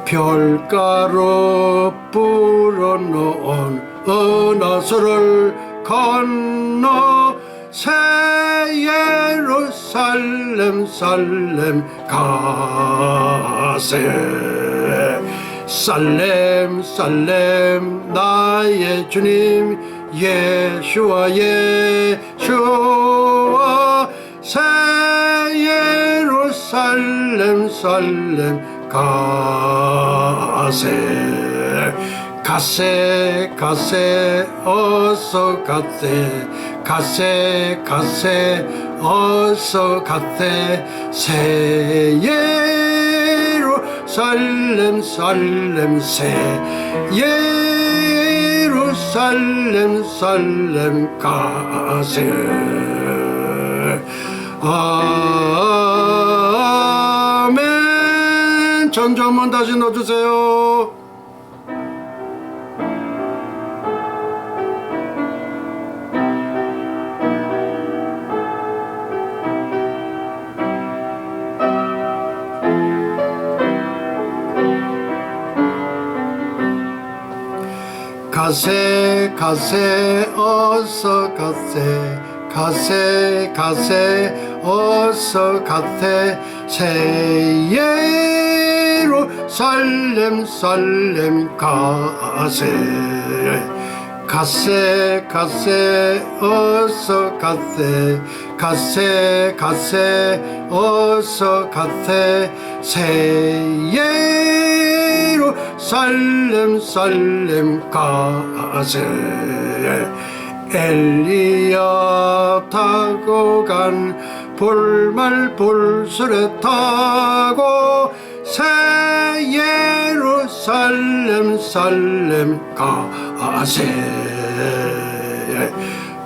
별가루 불어놓은 은하수를 건너 새 예루살렘 살렘 가세. 살렘 살렘 나의 주님 예수와 예수와. 새 예루살렘 살렘 가세. 가세 가세 어서 가세, 가세 가세 어서 가세. 새 예루살렘 살렘 새 예루살렘 살렘 가세. 아멘. 전주 한번 다시 넣어주세요. 가세 가세 어서 가세, 가세 가세 어서 가세. 새 예루살렘 살렘 가세. 가세 가세 어서 가세, 가세 가세 어서 가세. 새 예루살렘 살렘 가세. 엘리야 타고 간 볼말 볼술에 타고 새 예루살렘 살렘 가세.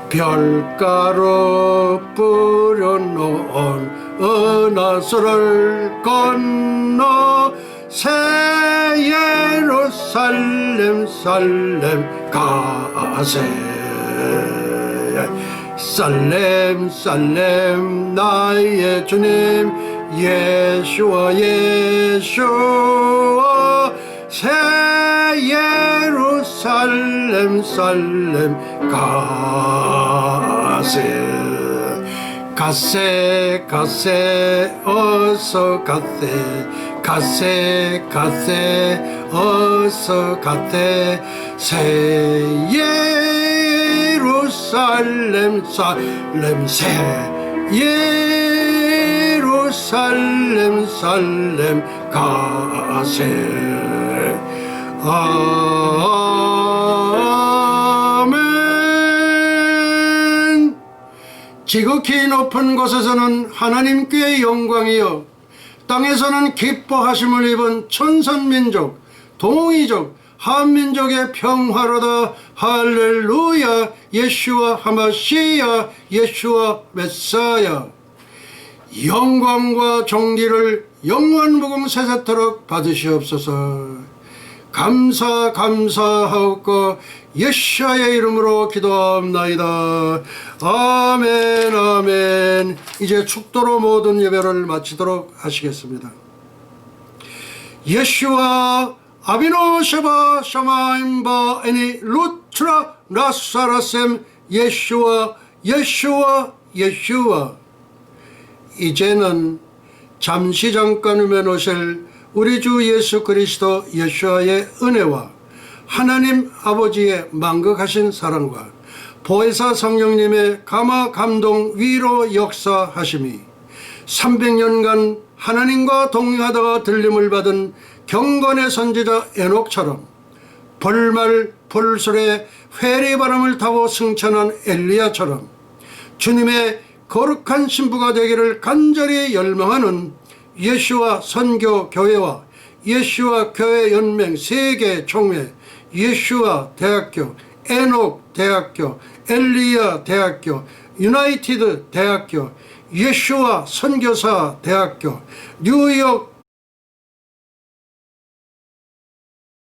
별가루 뿌려놓은 은하수를 건너 새 예루살렘 살렘 가세. 살렘 살렘 나의 주님 예수와 예수와. 새 예루살렘 살렘 가세. 가세 가세 어서 가세 가세 가세 어서 가세 새 예루살렘 살렘 새 예루살렘 살렘 가세 아멘. 지극히 높은 곳에서는 하나님께 영광이요 땅에서는 기뻐하심을 입은 천선민족 동이족 한민족의 평화로다. 할렐루야. 예슈와 하마시야 예슈와 메사야. 영광과 존귀를 영원무궁 세세토록 받으시옵소서. 감사하옵고 예수의 이름으로 기도합나이다. 아멘 아멘. 이제 축도로 모든 예배를 마치도록 하시겠습니다. 예수와 아비노 샤바 샤마임바 애니 루트라 나사라셈 예수와 이제는 잠시 잠깐 후면 오실 우리 주 예수 그리스도 예수와의 은혜와 하나님 아버지의 만극하신 사랑과 보혜사 성령님의 감화 감동 위로 역사하심이 300년간 하나님과 동행하다가 들림을 받은 경건의 선지자 에녹처럼 벌말 불술에 회리바람을 타고 승천한 엘리야처럼 주님의 거룩한 신부가 되기를 간절히 열망하는 예수와 선교 교회와 예수와 교회 연맹 세계 총회 예수와 대학교 에녹 대학교 엘리야 대학교 유나이티드 대학교 예수와 선교사 대학교 뉴욕